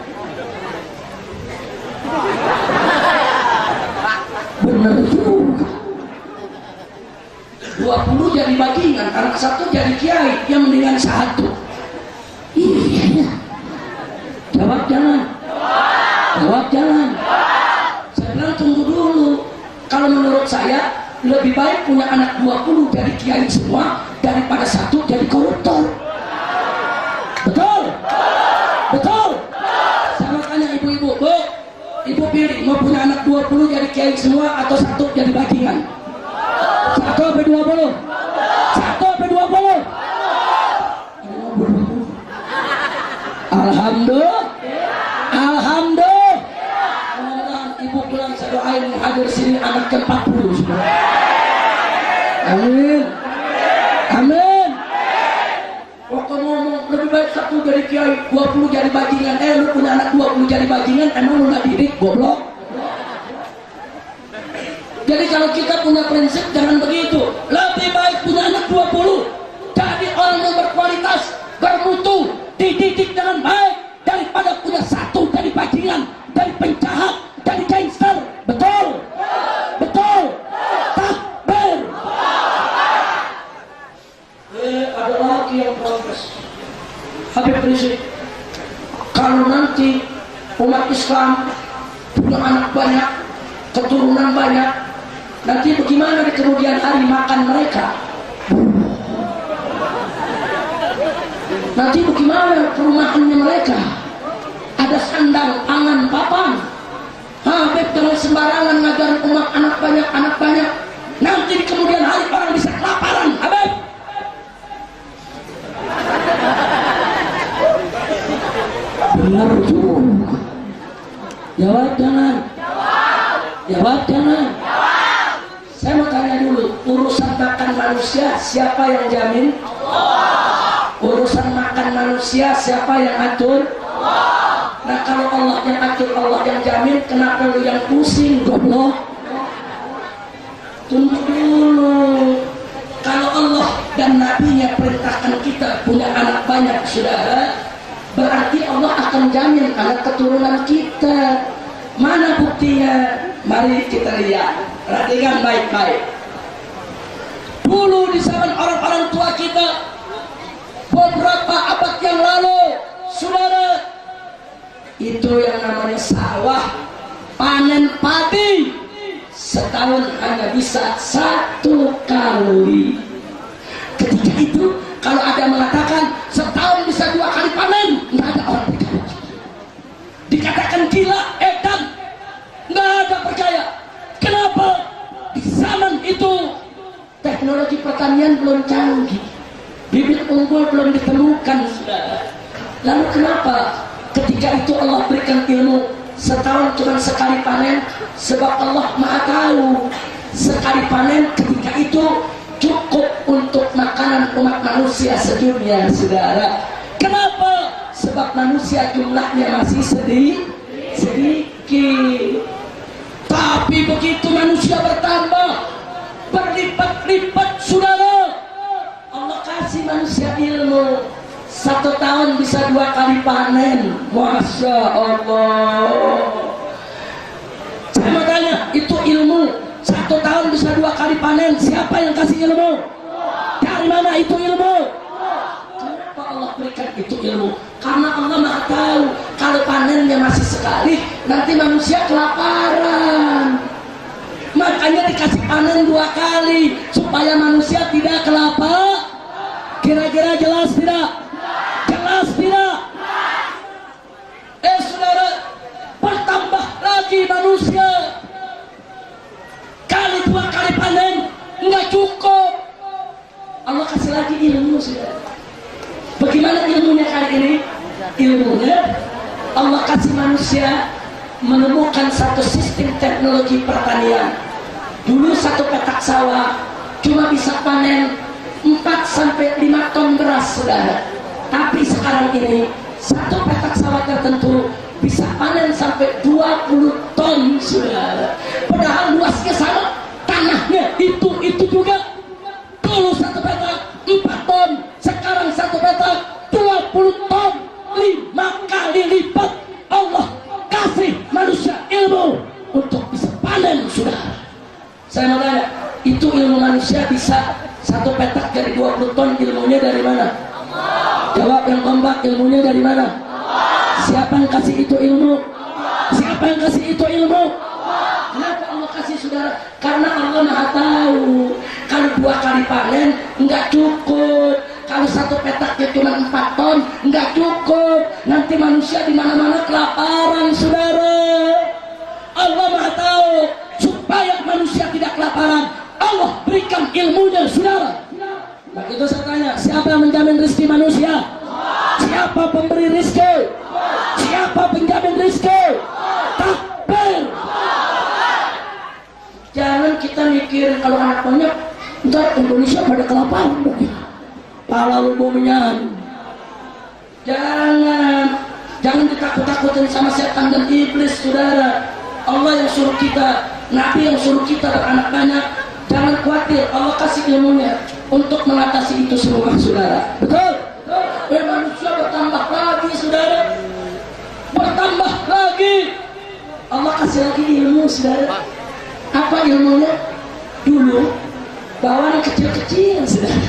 Benar juga. 20 jadi bajingan, anak satu jadi kiai, yang mendingan satu. Iya. Jawab jangan. Jawab jangan. Saya bilang tunggu dulu. Kalau menurut saya lebih baik punya anak 20 jadi kiai semua daripada satu jadi koruptor. Betul? Betul? Sama tanya ibu-ibu, Bu, ibu pilih mau punya anak 20 jadi kiai semua atau satu jadi bajingan? 1 sampai 20? 1 sampai 20? Alhamdulillah. Alhamdulillah. Mudah-mudahan ibu pulang saya doain hadir sini anak ke-40 sudah. Amin. Amin. Pokoknya ngomong lebih baik satu jadi kiai, 20 jadi bajingan. Lu punya anak 20 jadi bajingan, emang lu gak didik, goblok? Jadi kalau kita punya prinsip jangan begitu. Lebih baik punya anak 20 jadi orang yang berkualitas, bermutu, dididik dengan baik daripada punya satu dari bajingan, dari penjahat, dari gangster. Betul? Betul? Takbir. Ada lagi yang protes. Habib Rizik, kalau nanti umat Islam punya anak banyak, keturunan banyak, nanti bagaimana di kemudian hari makan mereka? Nanti bagaimana perumahannya mereka? Ada sandang, pangan, papan. Habib jangan sembarangan ngajar umat anak banyak. Nanti di kemudian hari orang bisa kelaparan, Habib. Benar juga. Jawab jangan. Jawab jangan. Saya mau tanya dulu, urusan makan manusia siapa yang jamin? Urusan makan manusia siapa yang atur? Nah kalau Allah yang atur, Allah yang jamin, kenapa lu yang pusing, goblok? Tunggu dulu. Kalau Allah dan Nabi-Nya perintahkan kita punya anak banyak, saudara, berarti Allah akan jamin anak keturunan kita. Mana buktinya? Mari kita lihat. Perhatikan baik-baik. Dulu di zaman orang-orang tua kita, beberapa abad yang lalu, saudara, itu yang namanya sawah, panen padi setahun hanya bisa 1 kali. Ketika itu kalau ada mengatakan setahun bisa 2 kali panen, nggak ada orang percaya. Dikatakan gila, edan, nggak ada percaya. Kenapa? Di zaman itu teknologi pertanian belum canggih, bibit unggul belum ditemukan, saudara. Lalu kenapa ketika itu Allah berikan ilmu setahun cuma sekali panen? Sebab Allah Maha tahu sekali panen ketika itu cukup untuk makanan umat manusia sedunia, saudara. Kenapa? Sebab manusia jumlahnya masih sedikit. Tapi begitu manusia bertambah, berlipat-lipat, saudara, Allah kasih manusia ilmu. 1 tahun bisa 2 kali panen. Masya Allah. Saya mau tanya, itu ilmu 1 tahun bisa 2 kali panen, siapa yang kasih ilmu? Dari mana itu ilmu? Kenapa Allah berikan itu ilmu? Karena Allah Maha tahu kalau panennya masih sekali, nanti manusia kelaparan. Makanya dikasih panen 2 kali supaya manusia tidak kelaparan. Kira-kira jelas tidak? Jelas tidak? Saudara, bertambah lagi manusia, kali 2 kali panen nggak cukup. Allah kasih lagi ilmu, saudara. Bagaimana ilmunya kali ini? Ilmunya Allah kasih manusia menemukan satu sistem teknologi pertanian. Dulu 1 petak sawah cuma bisa panen 4-5 ton beras, saudara. Tapi sekarang ini 1 petak sawah tertentu bisa panen sampai 20 ton, saudara. Padahal luasnya sama, tanahnya itu juga. Dulu satu petak 4 ton, sekarang satu petak 20 ton, 5 kali lipat. Allah kasih manusia ilmu untuk bisa panen, saudara. Saya mau tanya, itu ilmu manusia bisa satu petak jadi 20 ton, ilmunya dari mana? Jawab yang kompak, ilmunya dari mana? Siapa yang kasih itu ilmu? Siapa yang kasih itu ilmu? Kenapa Allah kasih, saudara? Karena Allah Maha tahu kalau 2 kali panen enggak cukup, kalau satu petaknya cuma 4 ton enggak cukup, nanti manusia di mana-mana kelaparan, saudara. Allah Maha tahu supaya manusia tidak kelaparan, Allah berikan ilmunya, saudara. Nah, itu saya tanya, siapa yang menjamin rezeki manusia? Siapa pemberi rezeki? Siapa penjamin rezeki? Takbir. Jangan kita mikir kalau anak banyak ntar Indonesia pada kelaparan, pala umumnya. Jangan ditakut-takutin sama setan dan iblis, saudara. Allah yang suruh kita, Nabi yang suruh kita beranak banyak. Jangan khawatir, Allah kasih ilmunya untuk mengatasi itu semua, saudara. Betul? Manusia bertambah lagi, saudara. Bertambah lagi. Allah kasih lagi ilmu, saudara. Apa ilmunya? Dulu bawang kecil-kecil, saudara.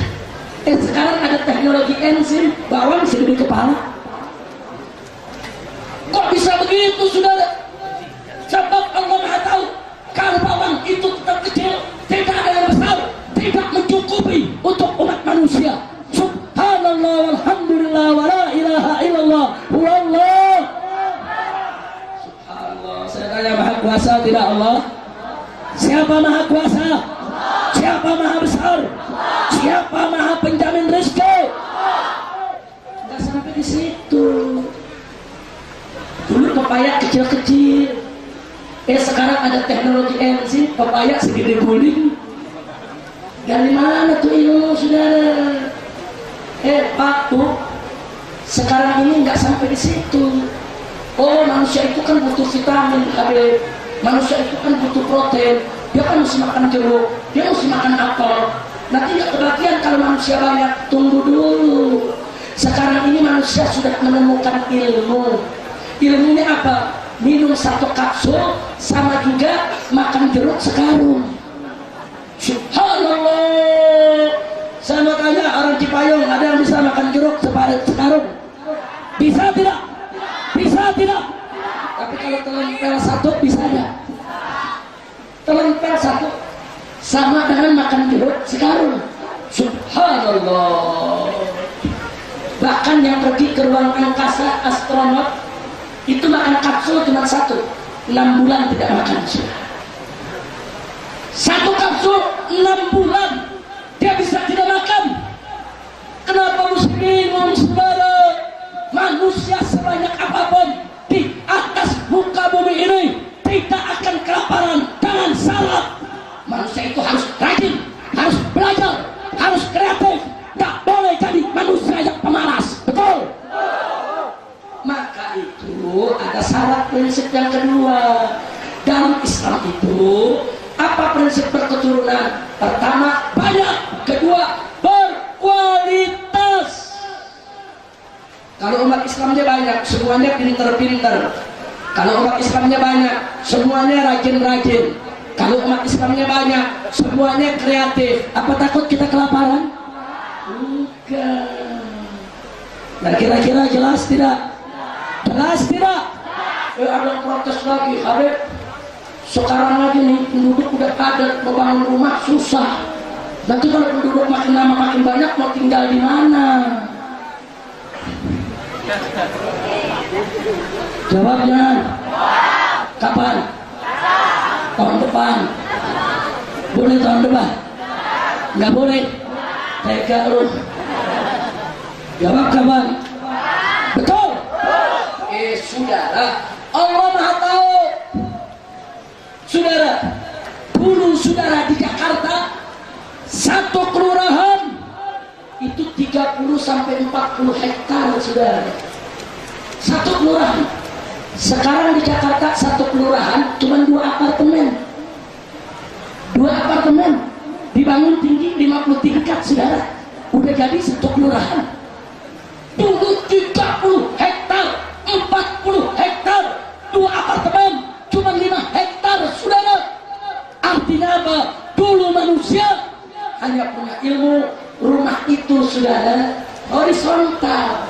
Sekarang ada teknologi enzim, bawang segede kepala. Kok bisa begitu, saudara? Sebab Allah Maha tahu kalau bawang itu tetap kecil, tidak ada yang besar, tidak mencukupi untuk umat manusia. Subhanallah walhamdulillah wa la ilaha illallah wallah. Subhanallah. Saya tanya, Maha Kuasa tidak Allah? Siapa Maha Kuasa? Siapa Maha Besar? Siapa Maha Penjamin rezeki? Tidak sampai di situ. Dulu pepaya kecil-kecil, sekarang ada teknologi enzim, pepaya segede guling. Dari mana tuh ilmu, saudara? Pak, Bu, sekarang ini nggak sampai di situ. Oh, manusia itu kan butuh vitamin, Habib. Manusia itu kan butuh protein. Dia kan mesti makan jeruk, dia mesti makan apel. Nanti nggak kebagian kalau manusia banyak. Tunggu dulu. Sekarang ini manusia sudah menemukan ilmu. Ilmunya apa? Minum 1 kapsul sama juga makan jeruk sekarung. Subhanallah. Saya mau tanya, orang Cipayung ada yang bisa makan jeruk sekarung? Bisa tidak? Bisa tidak? Tapi kalau telempel 1 bisa enggak? Telempel 1 sama dengan makan jeruk sekarung. Subhanallah. Bahkan yang pergi ke ruang angkasa, astronot itu makan kapsul cuma 1, 6 bulan tidak makan. 1 kapsul 6 bulan dia bisa tidak makan. Kenapa mesti bingung, saudara? Manusia sebanyak apapun di atas muka bumi ini tidak akan kelaparan dengan syarat manusia itu harus rajin, harus belajar, harus kreatif, tak boleh jadi manusia yang pemalas. Betul? Maka itu ada syarat prinsip yang kedua. Dalam Islam itu apa prinsip berketurunan? Pertama, banyak. Kedua, berkualitas. Kalau umat Islamnya banyak, semuanya pinter-pinter. Kalau umat Islamnya banyak, semuanya rajin-rajin. Kalau umat Islamnya banyak, semuanya kreatif. Apa takut kita kelaparan? Bukan. Nah, kira-kira jelas tidak? Jelas tidak? Ada yang protes lagi, Habib. Sekarang lagi nih penduduk udah padat, mau bangun rumah susah. Nanti kalau penduduk makin lama makin banyak, mau tinggal di mana? Jawabnya kapan? Tahun depan. Boleh tahun depan? Nggak boleh. Tega lu. Jawab kapan? Betul. Saudara, Allah Maha tahu. Saudara, dulu saudara di Jakarta 1 kelurahan itu 30 sampai 40 hektar, saudara. 1 kelurahan. Sekarang di Jakarta 1 kelurahan cuma 2 apartemen. 2 2 apartemen dibangun tinggi 50 tingkat, saudara. Udah jadi satu kelurahan. Dulu 30 hektar, 40 hektar, 2 apartemen cuma 5 hektar, saudara. Artinya apa? Dulu manusia hanya punya ilmu, rumah itu, saudara, horizontal.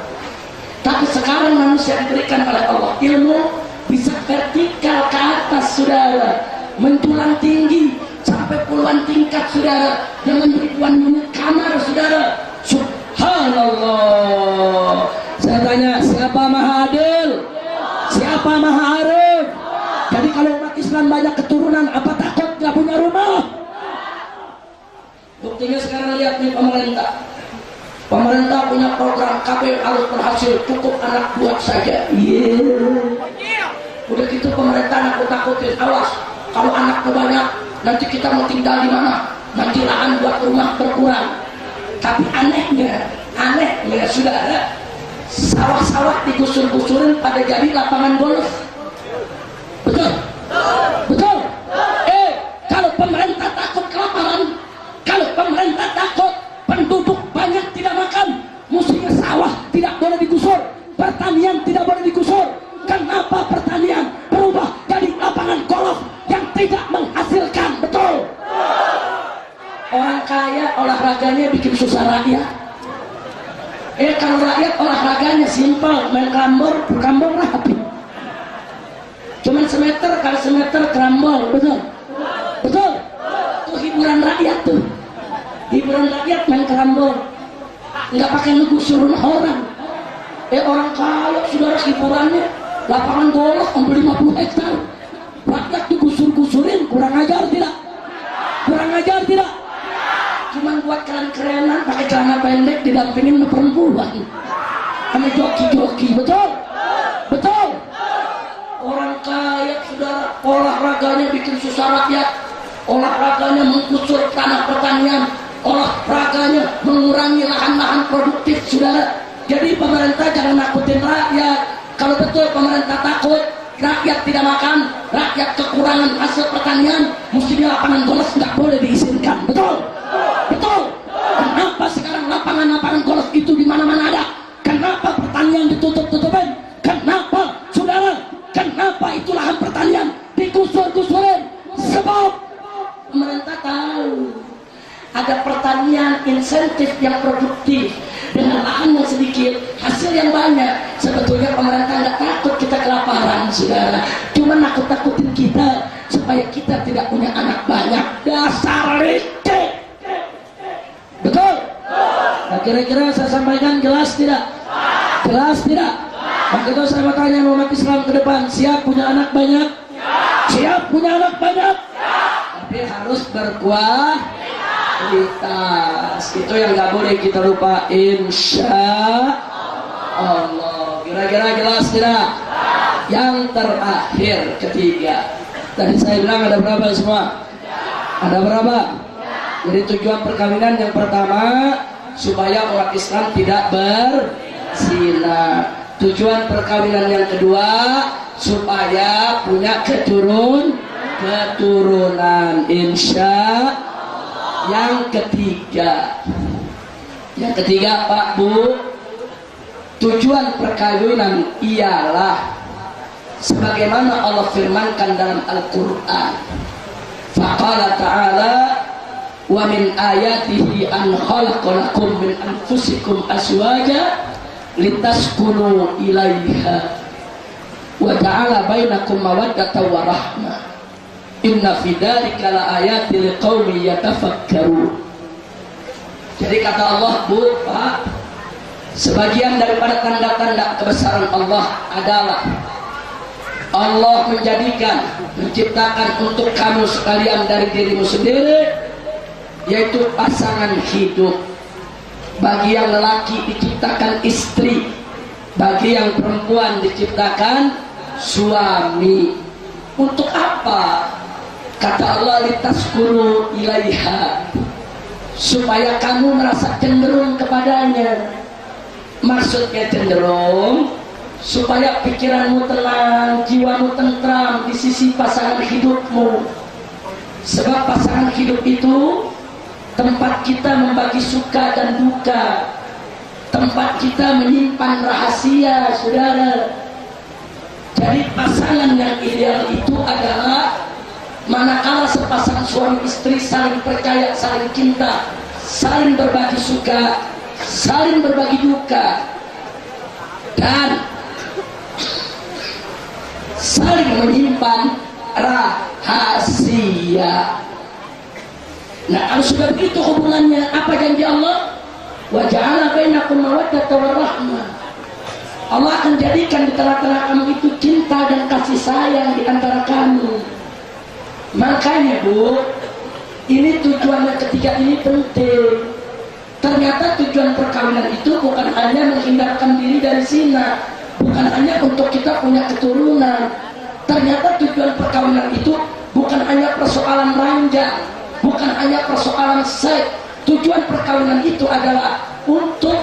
Tapi sekarang manusia diberikan oleh Allah ilmu bisa vertikal ke atas, saudara, menjulang tinggi sampai puluhan tingkat, saudara, dengan ribuan unit kamar, saudara. Subhanallah. Saya tanya, siapa maha adil? Siapa maha arif? Jadi kalau umat Islam banyak keturunan, apa takut gak punya rumah? Buktinya sekarang lihat nih pemerintah. Pemerintah punya program KPU harus berhasil, cukup anak 2 saja. Udah gitu pemerintah nakut-nakutin, awas kalau anaknya banyak nanti kita mau tinggal di mana? Nanti lahan buat rumah berkurang. Tapi anehnya saudara, sawah-sawah digusur-gusurin pada jadi lapangan golf. Betul? Betul? Kalau pemerintah takut kelaparan, kalau pemerintah takut penduduk banyak tidak makan, mestinya sawah tidak boleh digusur, pertanian tidak boleh digusur. Kenapa pertanian berubah jadi lapangan golf yang tidak menghasilkan? Betul? Orang kaya olahraganya bikin susah rakyat. Kalau rakyat olahraganya simpel, main kerambol rapi. Cuman semeter kali semeter kerambol, betul? Betul? Itu hiburan rakyat tuh. Hiburan rakyat main kerambol, nggak pakai ngegusurin orang. Orang kaya, saudara, hiburannya lapangan golf ambil 50 hektar. Rakyat digusur-gusurin, kurang ajar tidak? Kurang ajar tidak? Cuman buat keren-kerenan pakai celana pendek didampingin sama perempuan, sama joki-joki. Betul? Betul? Orang kaya, saudara, olahraganya bikin susah rakyat, olahraganya menggusur tanah pertanian, olahraganya mengurangi lahan-lahan produktif, saudara. Jadi pemerintah jangan nakutin rakyat. Kalau betul pemerintah takut rakyat tidak makan, rakyat kekurangan hasil pertanian, mestinya lapangan golf nggak boleh diizinkan. Betul? Betul? Kenapa sekarang lapangan-lapangan golf itu di mana-mana ada? Kenapa pertanian ditutup-tutupin? Kenapa, saudara? Kenapa itu lahan pertanian digusur-gusurin? Sebab pemerintah tahu ada pertanian insentif yang produktif dengan lahan yang sedikit, hasil yang banyak. Sebetulnya pemerintah nggak takut kita kelaparan, saudara, cuma nakut-nakutin kita supaya kita tidak punya anak banyak. Dasar licik. Betul? Nah, kira-kira saya sampaikan jelas tidak? Jelas tidak? Maka itu saya mau tanya umat Islam ke depan, siap punya anak banyak? Siap punya anak banyak? Tapi harus berkualitas. Itu yang nggak boleh kita lupa, insya Allah. Kira-kira jelas tidak? Yang terakhir, ketiga. Tadi saya bilang ada berapa semua? Ada berapa? Jadi tujuan perkawinan yang pertama supaya umat Islam tidak berzina. Tujuan perkawinan yang kedua supaya punya keturunan, insya. Yang ketiga Pak Bu, tujuan perkawinan ialah sebagaimana Allah firmankan dalam Al-Quran. Faqala ta'ala, wa min ayatihi an khalaqalakum min anfusikum azwaja litaskunu ilaiha wa ja'ala bainakum mawaddatan wa rahmah inna fi dzalika laayatin liqaumin yatafakkarun. Jadi kata Allah, Bu, Pak, sebagian daripada tanda-tanda kebesaran Allah adalah Allah menciptakan untuk kamu sekalian dari dirimu sendiri, yaitu pasangan hidup. Bagi yang lelaki diciptakan istri, bagi yang perempuan diciptakan suami. Untuk apa? Kata Allah, litaskunu ilaiha, supaya kamu merasa cenderung kepadanya. Maksudnya cenderung supaya pikiranmu tenang, jiwamu tentram di sisi pasangan hidupmu. Sebab pasangan hidup itu tempat kita membagi suka dan duka, tempat kita menyimpan rahasia, saudara. Jadi pasangan yang ideal itu adalah manakala sepasang suami istri saling percaya, saling cinta, saling berbagi suka, saling berbagi duka, dan saling menyimpan rahasia. Nah, kalau sudah begitu hubungannya, apa janji Allah? Wa ja'ala bainakum mawaddatan wa rahmah. Allah akan jadikan di tengah-tengah kamu itu cinta dan kasih sayang di antara kamu. Makanya Bu, ini tujuan yang ketiga ini penting. Ternyata tujuan perkawinan itu bukan hanya menghindarkan diri dari zina, bukan hanya untuk kita punya keturunan. Ternyata tujuan perkawinan itu bukan hanya persoalan ranjang, bukan hanya persoalan seks. Tujuan perkawinan itu adalah untuk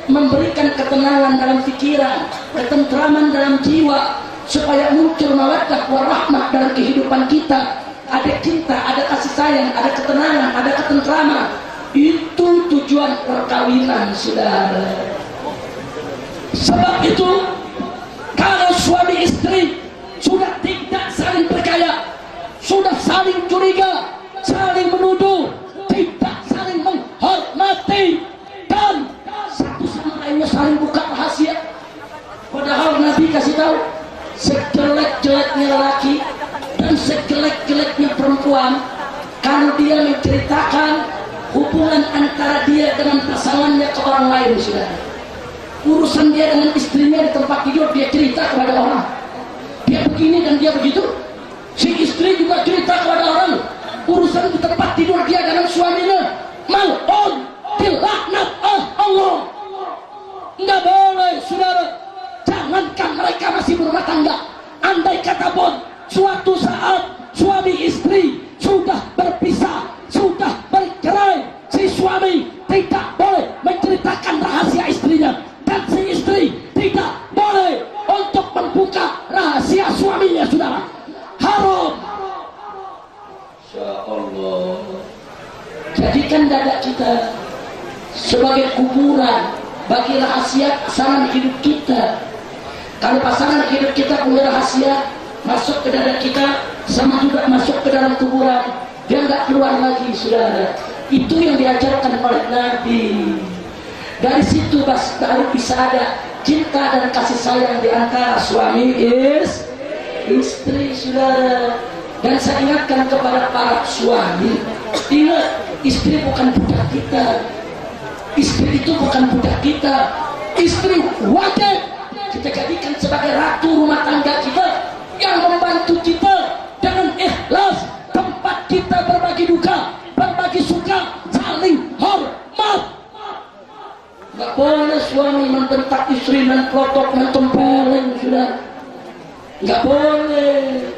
memberikan ketenangan dalam pikiran, ketentraman dalam jiwa, supaya muncul mawaddah warahmah dalam kehidupan kita. Ada cinta, ada kasih sayang, ada ketenangan, ada ketentraman. Itu tujuan perkawinan, saudara. Sebab itu, kalau suami istri sudah tidak saling percaya, sudah saling curiga, saling menuduh, tidak saling menghormati, dan satu sama lainnya saling buka rahasia. Padahal Nabi kasih tahu, sejelek-jeleknya lelaki dan sejelek-jeleknya perempuan, kalau dia menceritakan hubungan antara dia dengan pasangannya ke orang lain, saudara, urusan dia dengan istrinya di tempat tidur, dia cerita kepada orang, dia begini dan dia begitu. Si istri juga cerita kepada orang, urusan di tempat tidur dia dengan suaminya, mal'un, dilaknat Allah. Nggak boleh, saudara. Jangankan mereka masih berumah tangga, andai kata pun suatu saat suami istri sudah berpisah, sudah bercerai, si suami tidak boleh menceritakan rahasia istrinya, dan si istri tidak boleh untuk membuka rahasia suaminya, saudara. Haram. Insya Allah. Jadikan dada kita sebagai kuburan bagi rahasia pasangan hidup kita. Kalau pasangan hidup kita punya rahasia masuk ke dada kita, sama juga masuk ke dalam kuburan, dia nggak keluar lagi, saudara. Itu yang diajarkan oleh Nabi. Dari situ baru bisa ada cinta dan kasih sayang di antara suami istri, saudara. Dan saya ingatkan kepada para suami, ingat, istri bukan budak kita. Istri itu bukan budak kita. Istri wajib kita jadikan sebagai ratu rumah tangga kita, yang membantu kita dengan ikhlas, tempat kita berbagi duka, berbagi suka, saling hormat. Gak boleh suami membentak istri dan pelotok dan tempeleng, sudah. Gak boleh.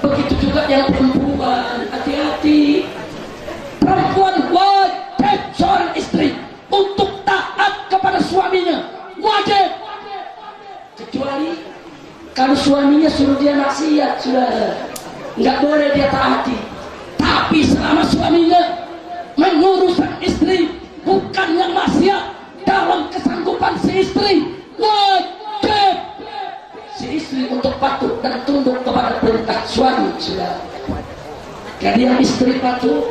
Begitu juga yang perempuan, hati-hati. Perempuan wajib seorang istri untuk taat kepada suaminya, wajib. Kecuali kalau suaminya suruh dia maksiat, saudara, nggak boleh dia taati. Tapi selama suaminya mengurus sang istri bukan yang maksiat, dalam kesanggupan si istri, wajib si istri untuk patuh dan tunduk kepada perintah suami, saudara. Jadi yang istri patuh,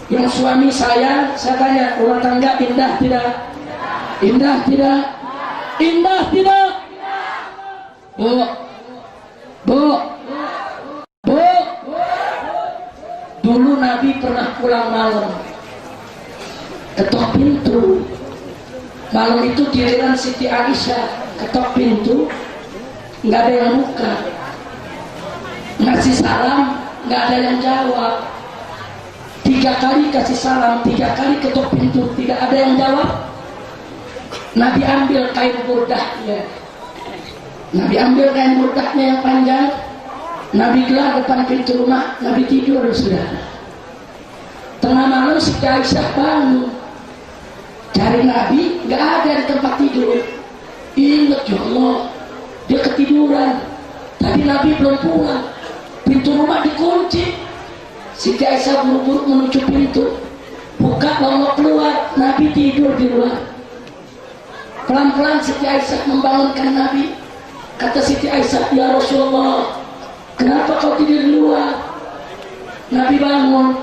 yang suami saya tanya, rumah tangga indah tidak? Indah tidak? Indah tidak? Bu, dulu Nabi pernah pulang malam, ketok pintu. Malam itu giliran Siti Aisyah ketok pintu, nggak ada yang buka. Ngasih salam, nggak ada yang jawab. 3 kali kasih salam, 3 kali ketok pintu, tidak ada yang jawab. Nabi ambil kain burdahnya. Nabi ambil kain burdahnya yang panjang, Nabi gelar depan pintu rumah, Nabi tidur, saudara. Tengah malam Siti Aisyah bangun, cari Nabi, nggak ada di tempat tidur. Ingat, ya Allah, dia ketiduran. Tadi Nabi belum pulang, pintu rumah dikunci. Siti Aisyah buru-buru menuju pintu, buka lalu keluar, Nabi tidur di luar. Pelan-pelan Siti Aisyah membangunkan Nabi. Kata Siti Aisyah, ya Rasulullah, kenapa kau tidur di luar? Nabi bangun.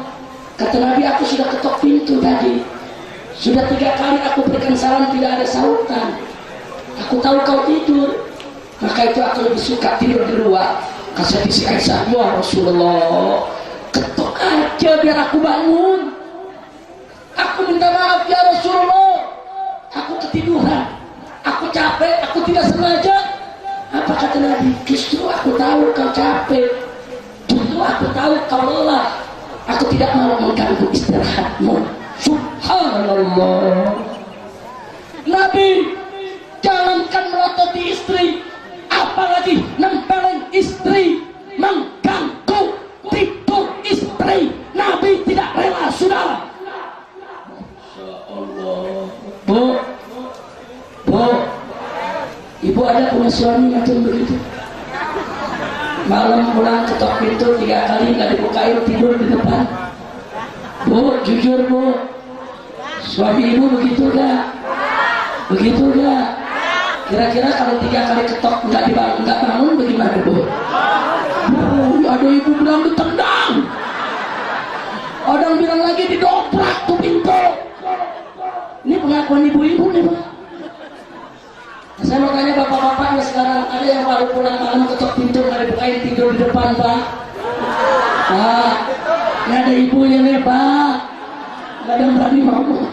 Kata Nabi, aku sudah ketok pintu tadi. Sudah 3 kali aku berikan salam, tidak ada sautan. Aku tahu kau tidur, maka itu aku lebih suka tidur di luar. Kata Siti Aisyah, ya Rasulullah, ketok aja biar aku bangun. Aku minta maaf ya Rasulullah, aku ketiduran, aku capek, aku tidak sengaja. Apa kata Nabi? Justru aku tahu kau capek, justru aku tahu kau lelah, aku tidak mau mengganggu istirahatmu. Subhanallah. Nabi jangankan melototi istri, apalagi nempelin istri, mengganggu tidur istri, Nabi tidak rela, saudara. Masya Allah. Bu, ibu ada punya suami macam begitu? Malam pulang ketok pintu 3 kali nggak dibukain, tidur di depan. Bu, jujur bu, suami ibu begitu gak? Begitu gak? Kira-kira kalau 3 kali ketok nggak bangun bagaimana bu? Ada ibu bilang ditendang, ada yang bilang lagi didobrak tuh pintu. Ini pengakuan ibu-ibu nih bu. Saya mau tanya bapak-bapaknya sekarang, ada yang baru pulang malam ketok pintu nggak dibukain, tidur di depan pak? Pak, ini ada ibunya nih pak, nggak ada yang berani ngomong.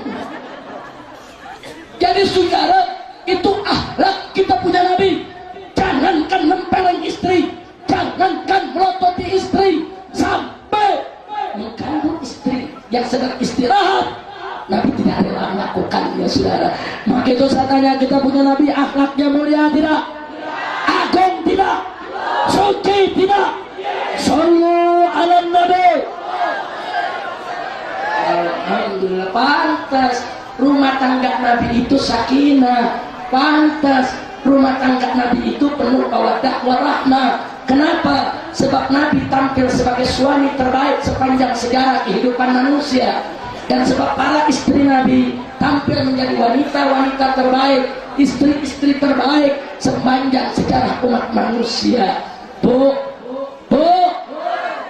Jadi saudara, itu akhlak kita punya Nabi. Jangankan nempelin istri, jangankan melototi istri, sampai mengganggu istri yang sedang istirahat, Nabi tidak rela melakukan, ya saudara. Maka itu saya tanya, kita punya Nabi akhlaknya mulia tidak? Agung tidak? Suci tidak? Sallu ala Nabi. Alhamdulillah, pantas rumah tangga Nabi itu sakinah, pantas rumah tangga Nabi itu penuh mawaddah warahmah. Kenapa? Sebab Nabi tampil sebagai suami terbaik sepanjang sejarah kehidupan manusia. Dan sebab para istri Nabi tampil menjadi wanita-wanita terbaik, istri-istri terbaik sepanjang sejarah umat manusia. Bu,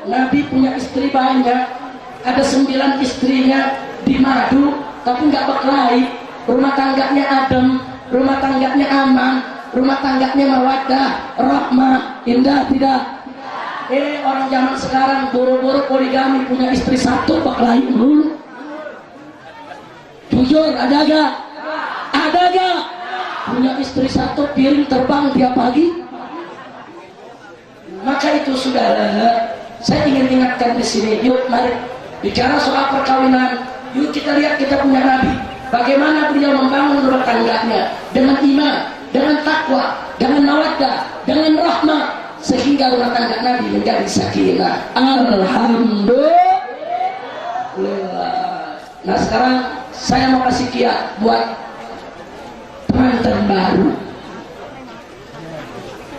Nabi punya istri banyak, ada 9 istrinya di madu, tapi nggak berkelahi. Rumah tangganya adem, rumah tangganya aman, rumah tangganya mawaddah, rahmah, indah tidak? Orang zaman sekarang buru-buru poligami, punya istri 1 berkelahi dulu. Jujur, ada gak? Ada gak? Punya istri 1 piring terbang tiap pagi. Maka itu saudara, saya ingin ingatkan di sini. Yuk mari bicara soal perkawinan. Yuk kita lihat kita punya Nabi, bagaimana beliau membangun rumah tangganya dengan iman, dengan takwa, dengan mawaddah, dengan rahmah, sehingga rumah tangga Nabi menjadi sakinah. Alhamdulillah. Nah sekarang saya mau kasih kiat buat pengantin baru.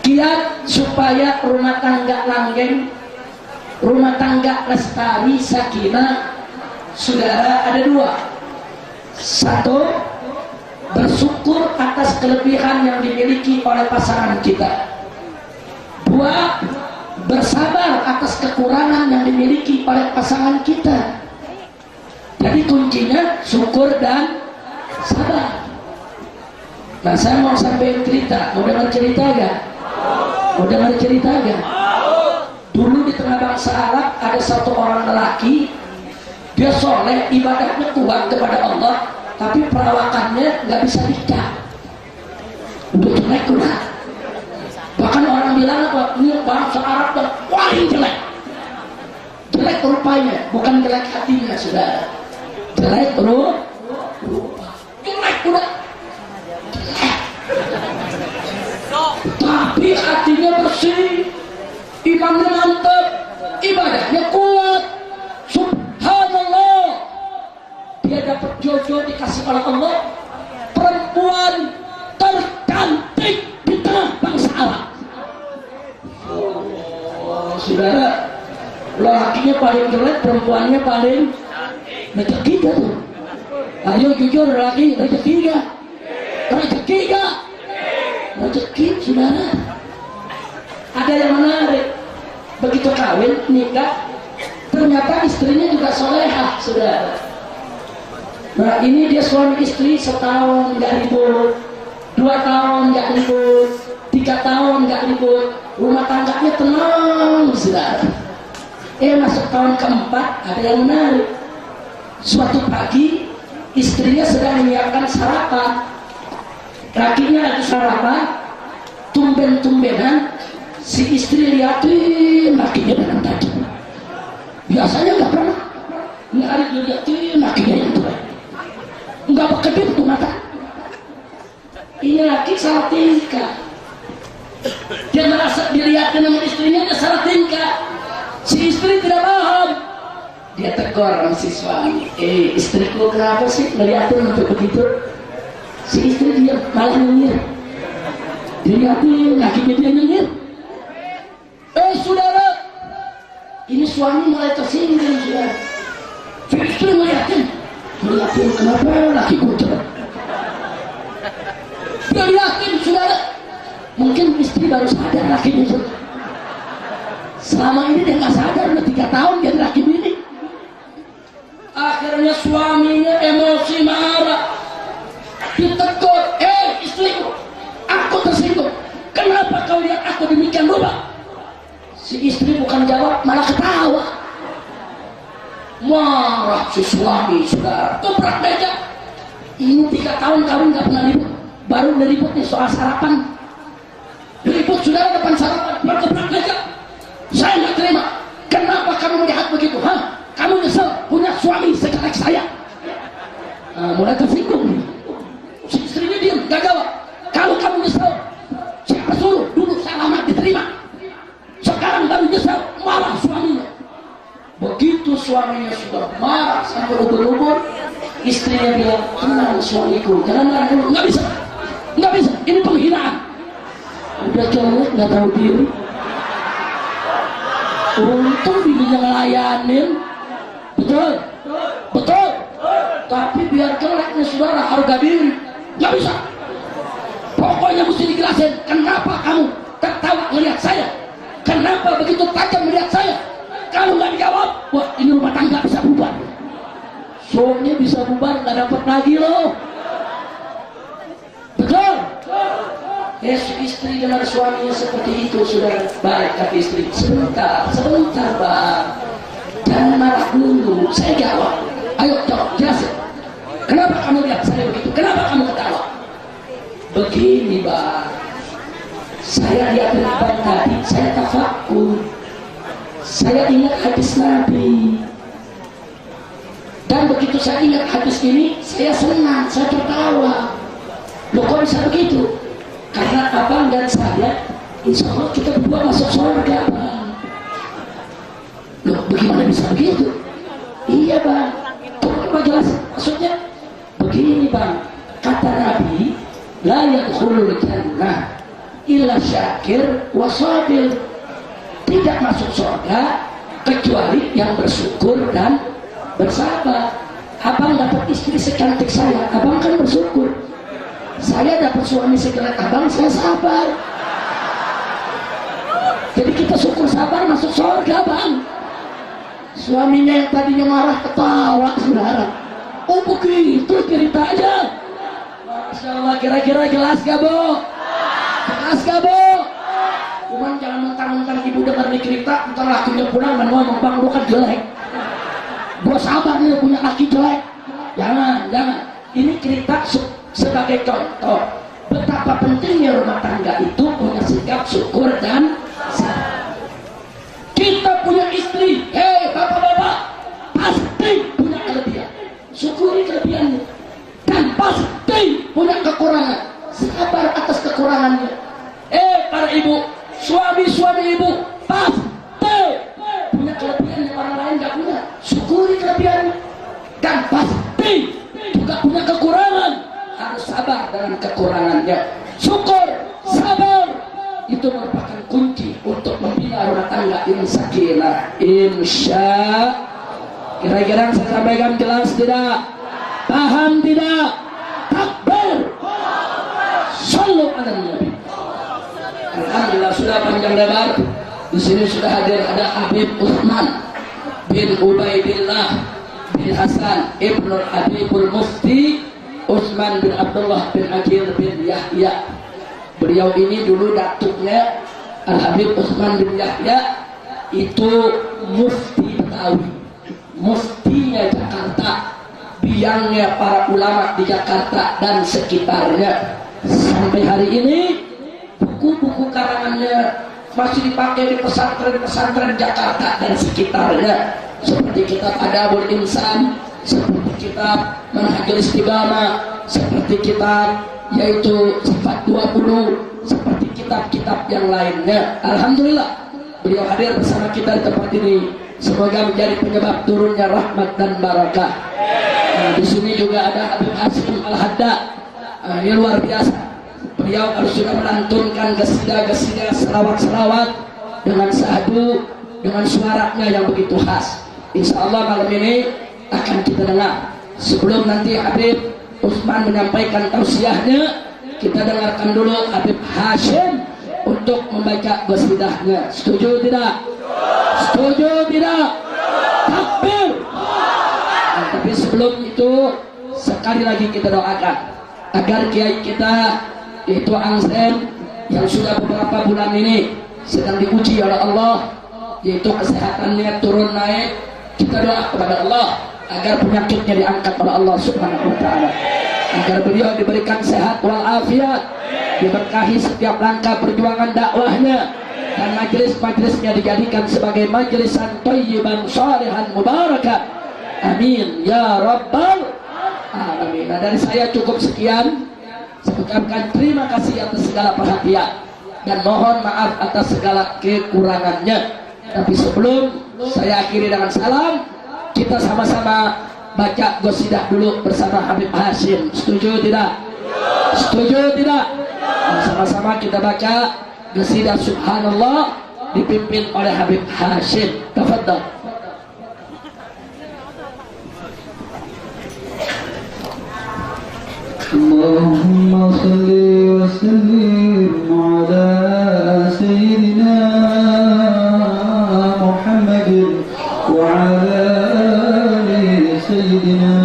Kiat supaya rumah tangga langgeng, rumah tangga lestari, sakinah. Saudara, ada 2. 1, bersyukur atas kelebihan yang dimiliki oleh pasangan kita. 2, bersabar atas kekurangan yang dimiliki oleh pasangan kita. Jadi kuncinya syukur dan sabar. Nah saya mau sampaikan cerita. Mau dengar cerita gak? Mau dengar cerita gak? Dulu di tengah bangsa Arab ada 1 orang lelaki. Dia soleh, ibadahnya kuat kepada Allah, tapi perawakannya nggak bisa nikah. Udah jelek udah. Bahkan orang bilang apa? Ini bangsa Arab yang paling jelek. Jelek rupanya, bukan jelek hatinya, saudara. Jelek bro, jelek udah. Tapi hatinya bersih, imannya mantap, ibadahnya kuat. Subhanallah, dia dapat jodoh dikasih oleh Allah, perempuan tercantik di tengah bangsa Arab. Oh, saudara, lakinya paling jelek, perempuannya paling rezeki tuh. Ayo jujur lagi, rezeki gak? Rezeki gak? Rezeki saudara. Ada yang menarik, begitu kawin nikah ternyata istrinya juga solehah saudara. Nah ini dia suami istri setahun gak ribut, 2 tahun gak ribut, 3 tahun gak ribut, rumah tangganya tenang saudara. Masuk tahun keempat ada yang menarik. Suatu pagi istrinya sedang menyiapkan sarapan, lakinya lagi sarapan, tumben-tumbenan si istri liatin lakinya dengan tadi. Biasanya nggak pernah, nyari liatin lakinya yang tua, nggak berkedip tuh mata. Ini laki salah tingkah, dia merasa dilihatin sama istrinya, dia salah tingkah. Si istri tidak paham, dia tegur sama si suami, istriku kenapa sih ngeliatin untuk begitu? Si istri dia malah nyengir, dilihatin lakinya dia nyengir. Saudara, ini suami mulai tersinggung saudara. Si istri ngeliatin kenapa lakiku coba? Dia lihatin saudara, mungkin istri baru sadar lakinya itu. Selama ini dia nggak sadar, udah 3 tahun dia laki bini. Akhirnya suaminya emosi marah, ditegur, istriku, aku tersinggung, kenapa kau lihat aku demikian rupa? Si istri bukan jawab, malah ketawa. Marah si suami saudara, gebrak meja. Ini 3 tahun kawin nggak pernah ribut, baru ribut nih soal sarapan. Ribut saudara depan sarapan, bergebrak meja. Saya nggak terima. Kenapa kamu melihat begitu? Kamu nyesel punya suami sejelek saya? Mulai tersinggung. Si istrinya diam, gak jawab. Kalau kamu nyesel, siapa suruh dulu salaman diterima? Sekarang baru nyesel, marah suaminya. Begitu suaminya sudah marah sampai ubur-ubur, istrinya bilang, tenang suamiku, jangan marah dulu. Nggak bisa, nggak bisa. Ini penghinaan. Udah jelek, nggak tahu diri. Untung bininya ngelayanin, betul, betul. Tapi biar jeleknya saudara harga diri, nggak bisa. Pokoknya mesti dijelasin, kenapa kamu tertawa melihat saya? Kenapa begitu tajam melihat saya? Kalau nggak dijawab, wah ini rumah tangga bisa bubar. Soalnya bisa bubar, nggak dapat lagi loh. Betul. Istri dengan suaminya seperti itu sudah baik, kata istri. Sebentar bang, jangan marah dulu. Saya jawab, ayo jawab, jelasin. Kenapa kamu lihat saya begitu? Kenapa kamu ketawa? Begini bang, saya lihat bang tadi, saya tafakur, saya ingat hadis Nabi, dan begitu saya ingat hadis ini, saya senang, saya tertawa. Loh kok bisa begitu? Karena abang dan saya, insya Allah kita berdua masuk surga bang. Loh bagaimana bisa begitu? Iya bang, coba jelas maksudnya. Begini bang, kata Nabi, la yadkhulul jannah illa syakir wa sabir. Tidak masuk surga kecuali yang bersyukur dan bersabar. Abang dapat istri secantik saya, abang kan bersyukur. Saya dapat suami sejelek abang, saya sabar. Jadi kita syukur sabar masuk surga bang. Suaminya yang tadinya marah ketawa saudara. Oh begitu ceritanya. Masya Allah, kira-kira jelas gak bu? Jelas gak bu? Cuman jangan mentang-mentang ibu dengar nih cerita, ntar lakinya pulang dan ngomong bang lu kan jelek. Gua sabar nih punya laki jelek. Jangan. Ini cerita sebagai contoh betapa pentingnya rumah tangga itu punya sikap syukur dan sabar. Kita punya istri, bapak-bapak, pasti punya kelebihan. Syukuri kelebihannya. Dan pasti punya kekurangan. Sabar atas kekurangannya. Para ibu, suami-suami ibu, pasti punya kelebihan yang orang lain gak punya. Syukuri kelebihannya. Dan pasti juga punya kekurangan, harus sabar dengan kekurangannya. Syukur, sabar, itu merupakan kunci untuk membina rumah tangga sakinah insya. Kira-kira saya sampaikan jelas tidak? Paham tidak? Takbir. Sallu ala Nabi. Alhamdulillah sudah panjang lebar. Di sini sudah hadir ada Habib Utsman bin Ubaidillah bin Hasan Ibnu Habibul Mufti Utsman bin Abdullah bin Akil bin Yahya. Beliau ini dulu datuknya Al Habib Utsman bin Yahya itu mufti Betawi, muftinya Jakarta, biangnya para ulama di Jakarta dan sekitarnya. Sampai hari ini buku-buku karangannya masih dipakai di pesantren-pesantren Jakarta dan sekitarnya, seperti kitab Adabul Insan, seperti kitab Manhajul Istiqamah, seperti kitab yaitu Sifat 20, seperti kitab-kitab yang lainnya. Alhamdulillah beliau hadir bersama kita di tempat ini. Semoga menjadi penyebab turunnya rahmat dan barakah. Nah, di sini juga ada Habib Hasim Al-Hadda. Ini luar biasa. Beliau harus sudah melantunkan gesida-gesida, selawat-selawat dengan sahdu, dengan suaranya yang begitu khas. Insya Allah malam ini akan kita dengar. Sebelum nanti Habib Utsman menyampaikan tausiahnya, kita dengarkan dulu Habib Hashim untuk membaca gesidahnya. Setuju tidak? Setuju tidak? Takbir. Nah, tapi sebelum itu sekali lagi kita doakan agar kiai kita yaitu Angsen yang sudah beberapa bulan ini sedang diuji oleh Allah, yaitu kesehatannya turun naik. Kita doa kepada Allah agar penyakitnya diangkat oleh Allah Subhanahu wa taala, agar beliau diberikan sehat walafiat, diberkahi setiap langkah perjuangan dakwahnya, dan majelis-majelisnya dijadikan sebagai majlisan thayyiban shalihan mubarakah. Amin ya rabbal alamin. Nah, dari saya cukup sekian. Saya ucapkan terima kasih atas segala perhatian dan mohon maaf atas segala kekurangannya. Tapi sebelum saya akhiri dengan salam, kita sama-sama baca qasidah dulu bersama Habib Hashim. Setuju tidak? Setuju tidak? Dan sama-sama kita baca qasidah Subhanallah dipimpin oleh Habib Hashim. Tafadhal. اللهم صل وسلم على سيدنا محمد وعلى آل سيدنا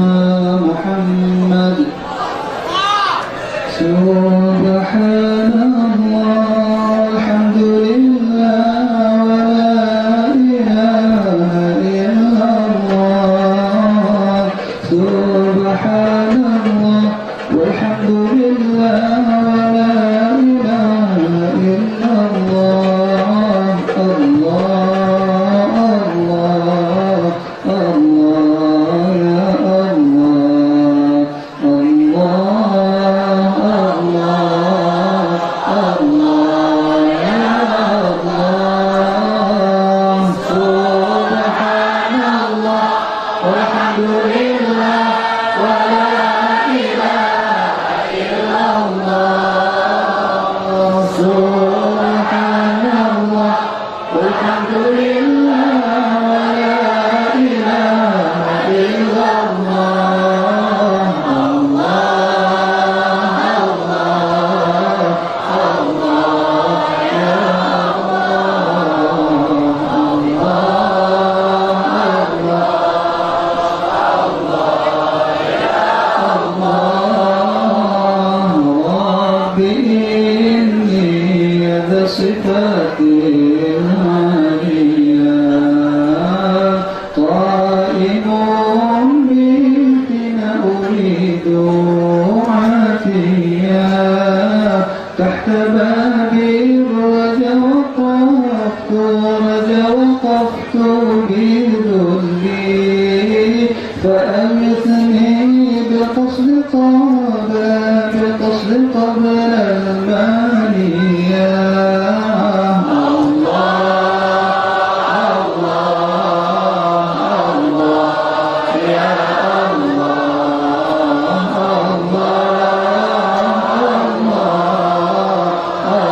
محمد. سبحان الله الحمد لله ولا إله إلا الله. سبحان الله والحمد لله ولا إله إلا الله. الله الله الله يا الله. الله الله الله يا الله. سبحان الله والحمد لله ولا سبحان الله والحمد لله ولا إله إلا الله. الله الله الله يا الله. إني ذا صفات العالية قائم بك أريد عافية تحت باب الرجا وقفت بذلي فأغثني بقصد قبل المانية. الله الله الله يا الله. الله الله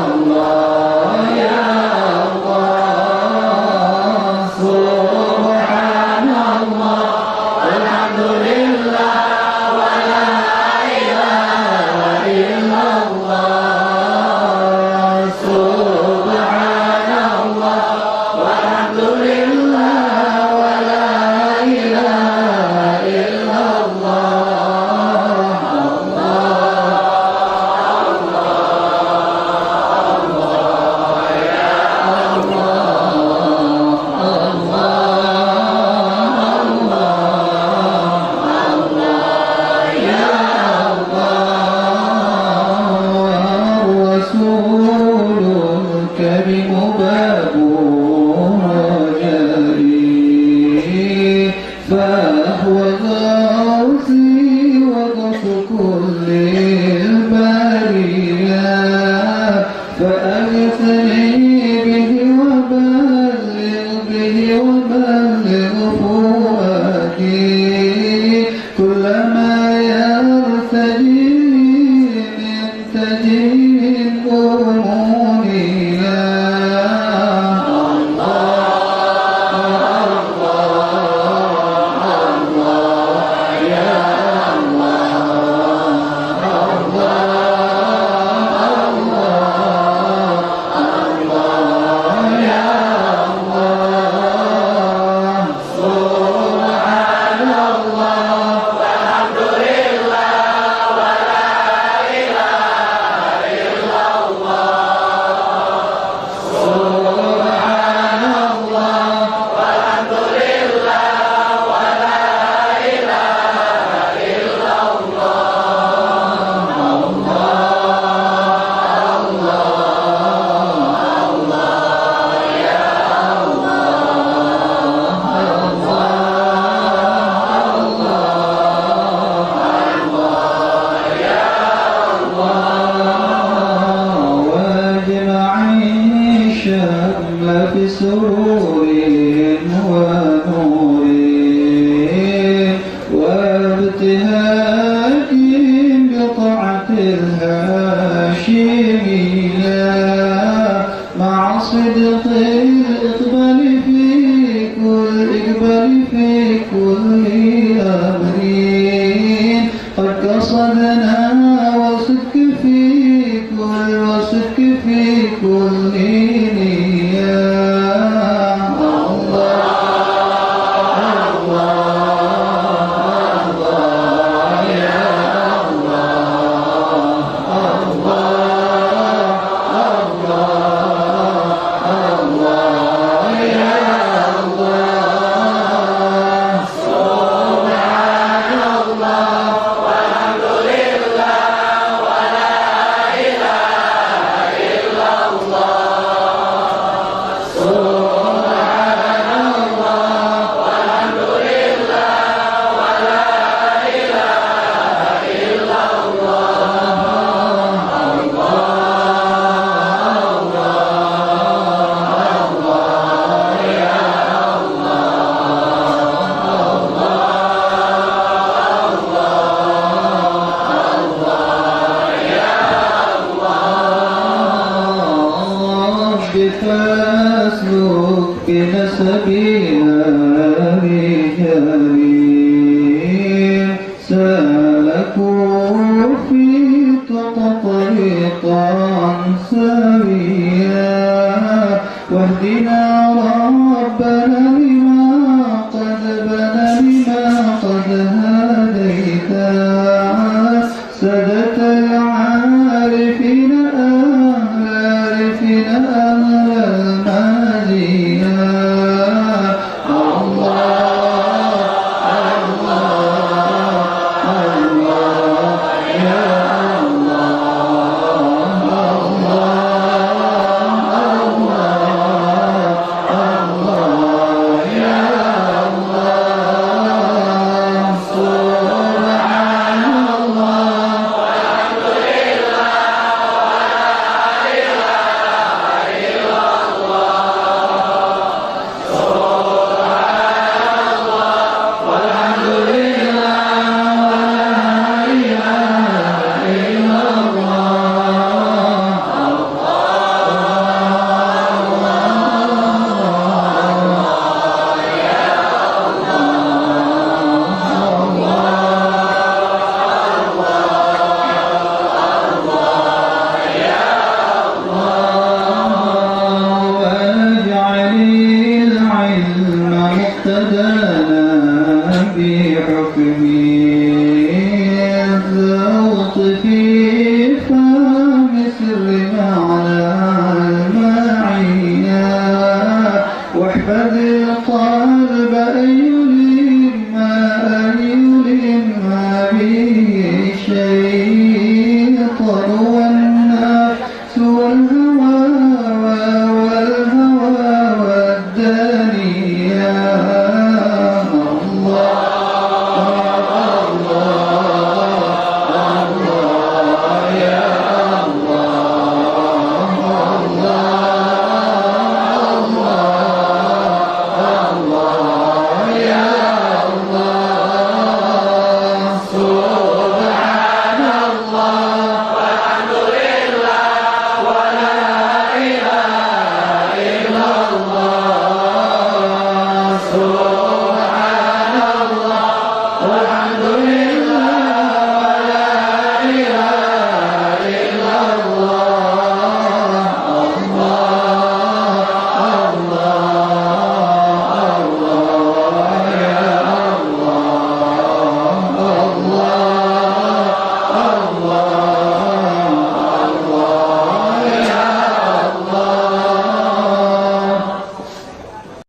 الله يا الله. قصدنا وصدق في كل نية الله فاسلك بنا سبيل رجال سلكوا في طريقا سويا واهدنا ربنا لما قد هديت سدى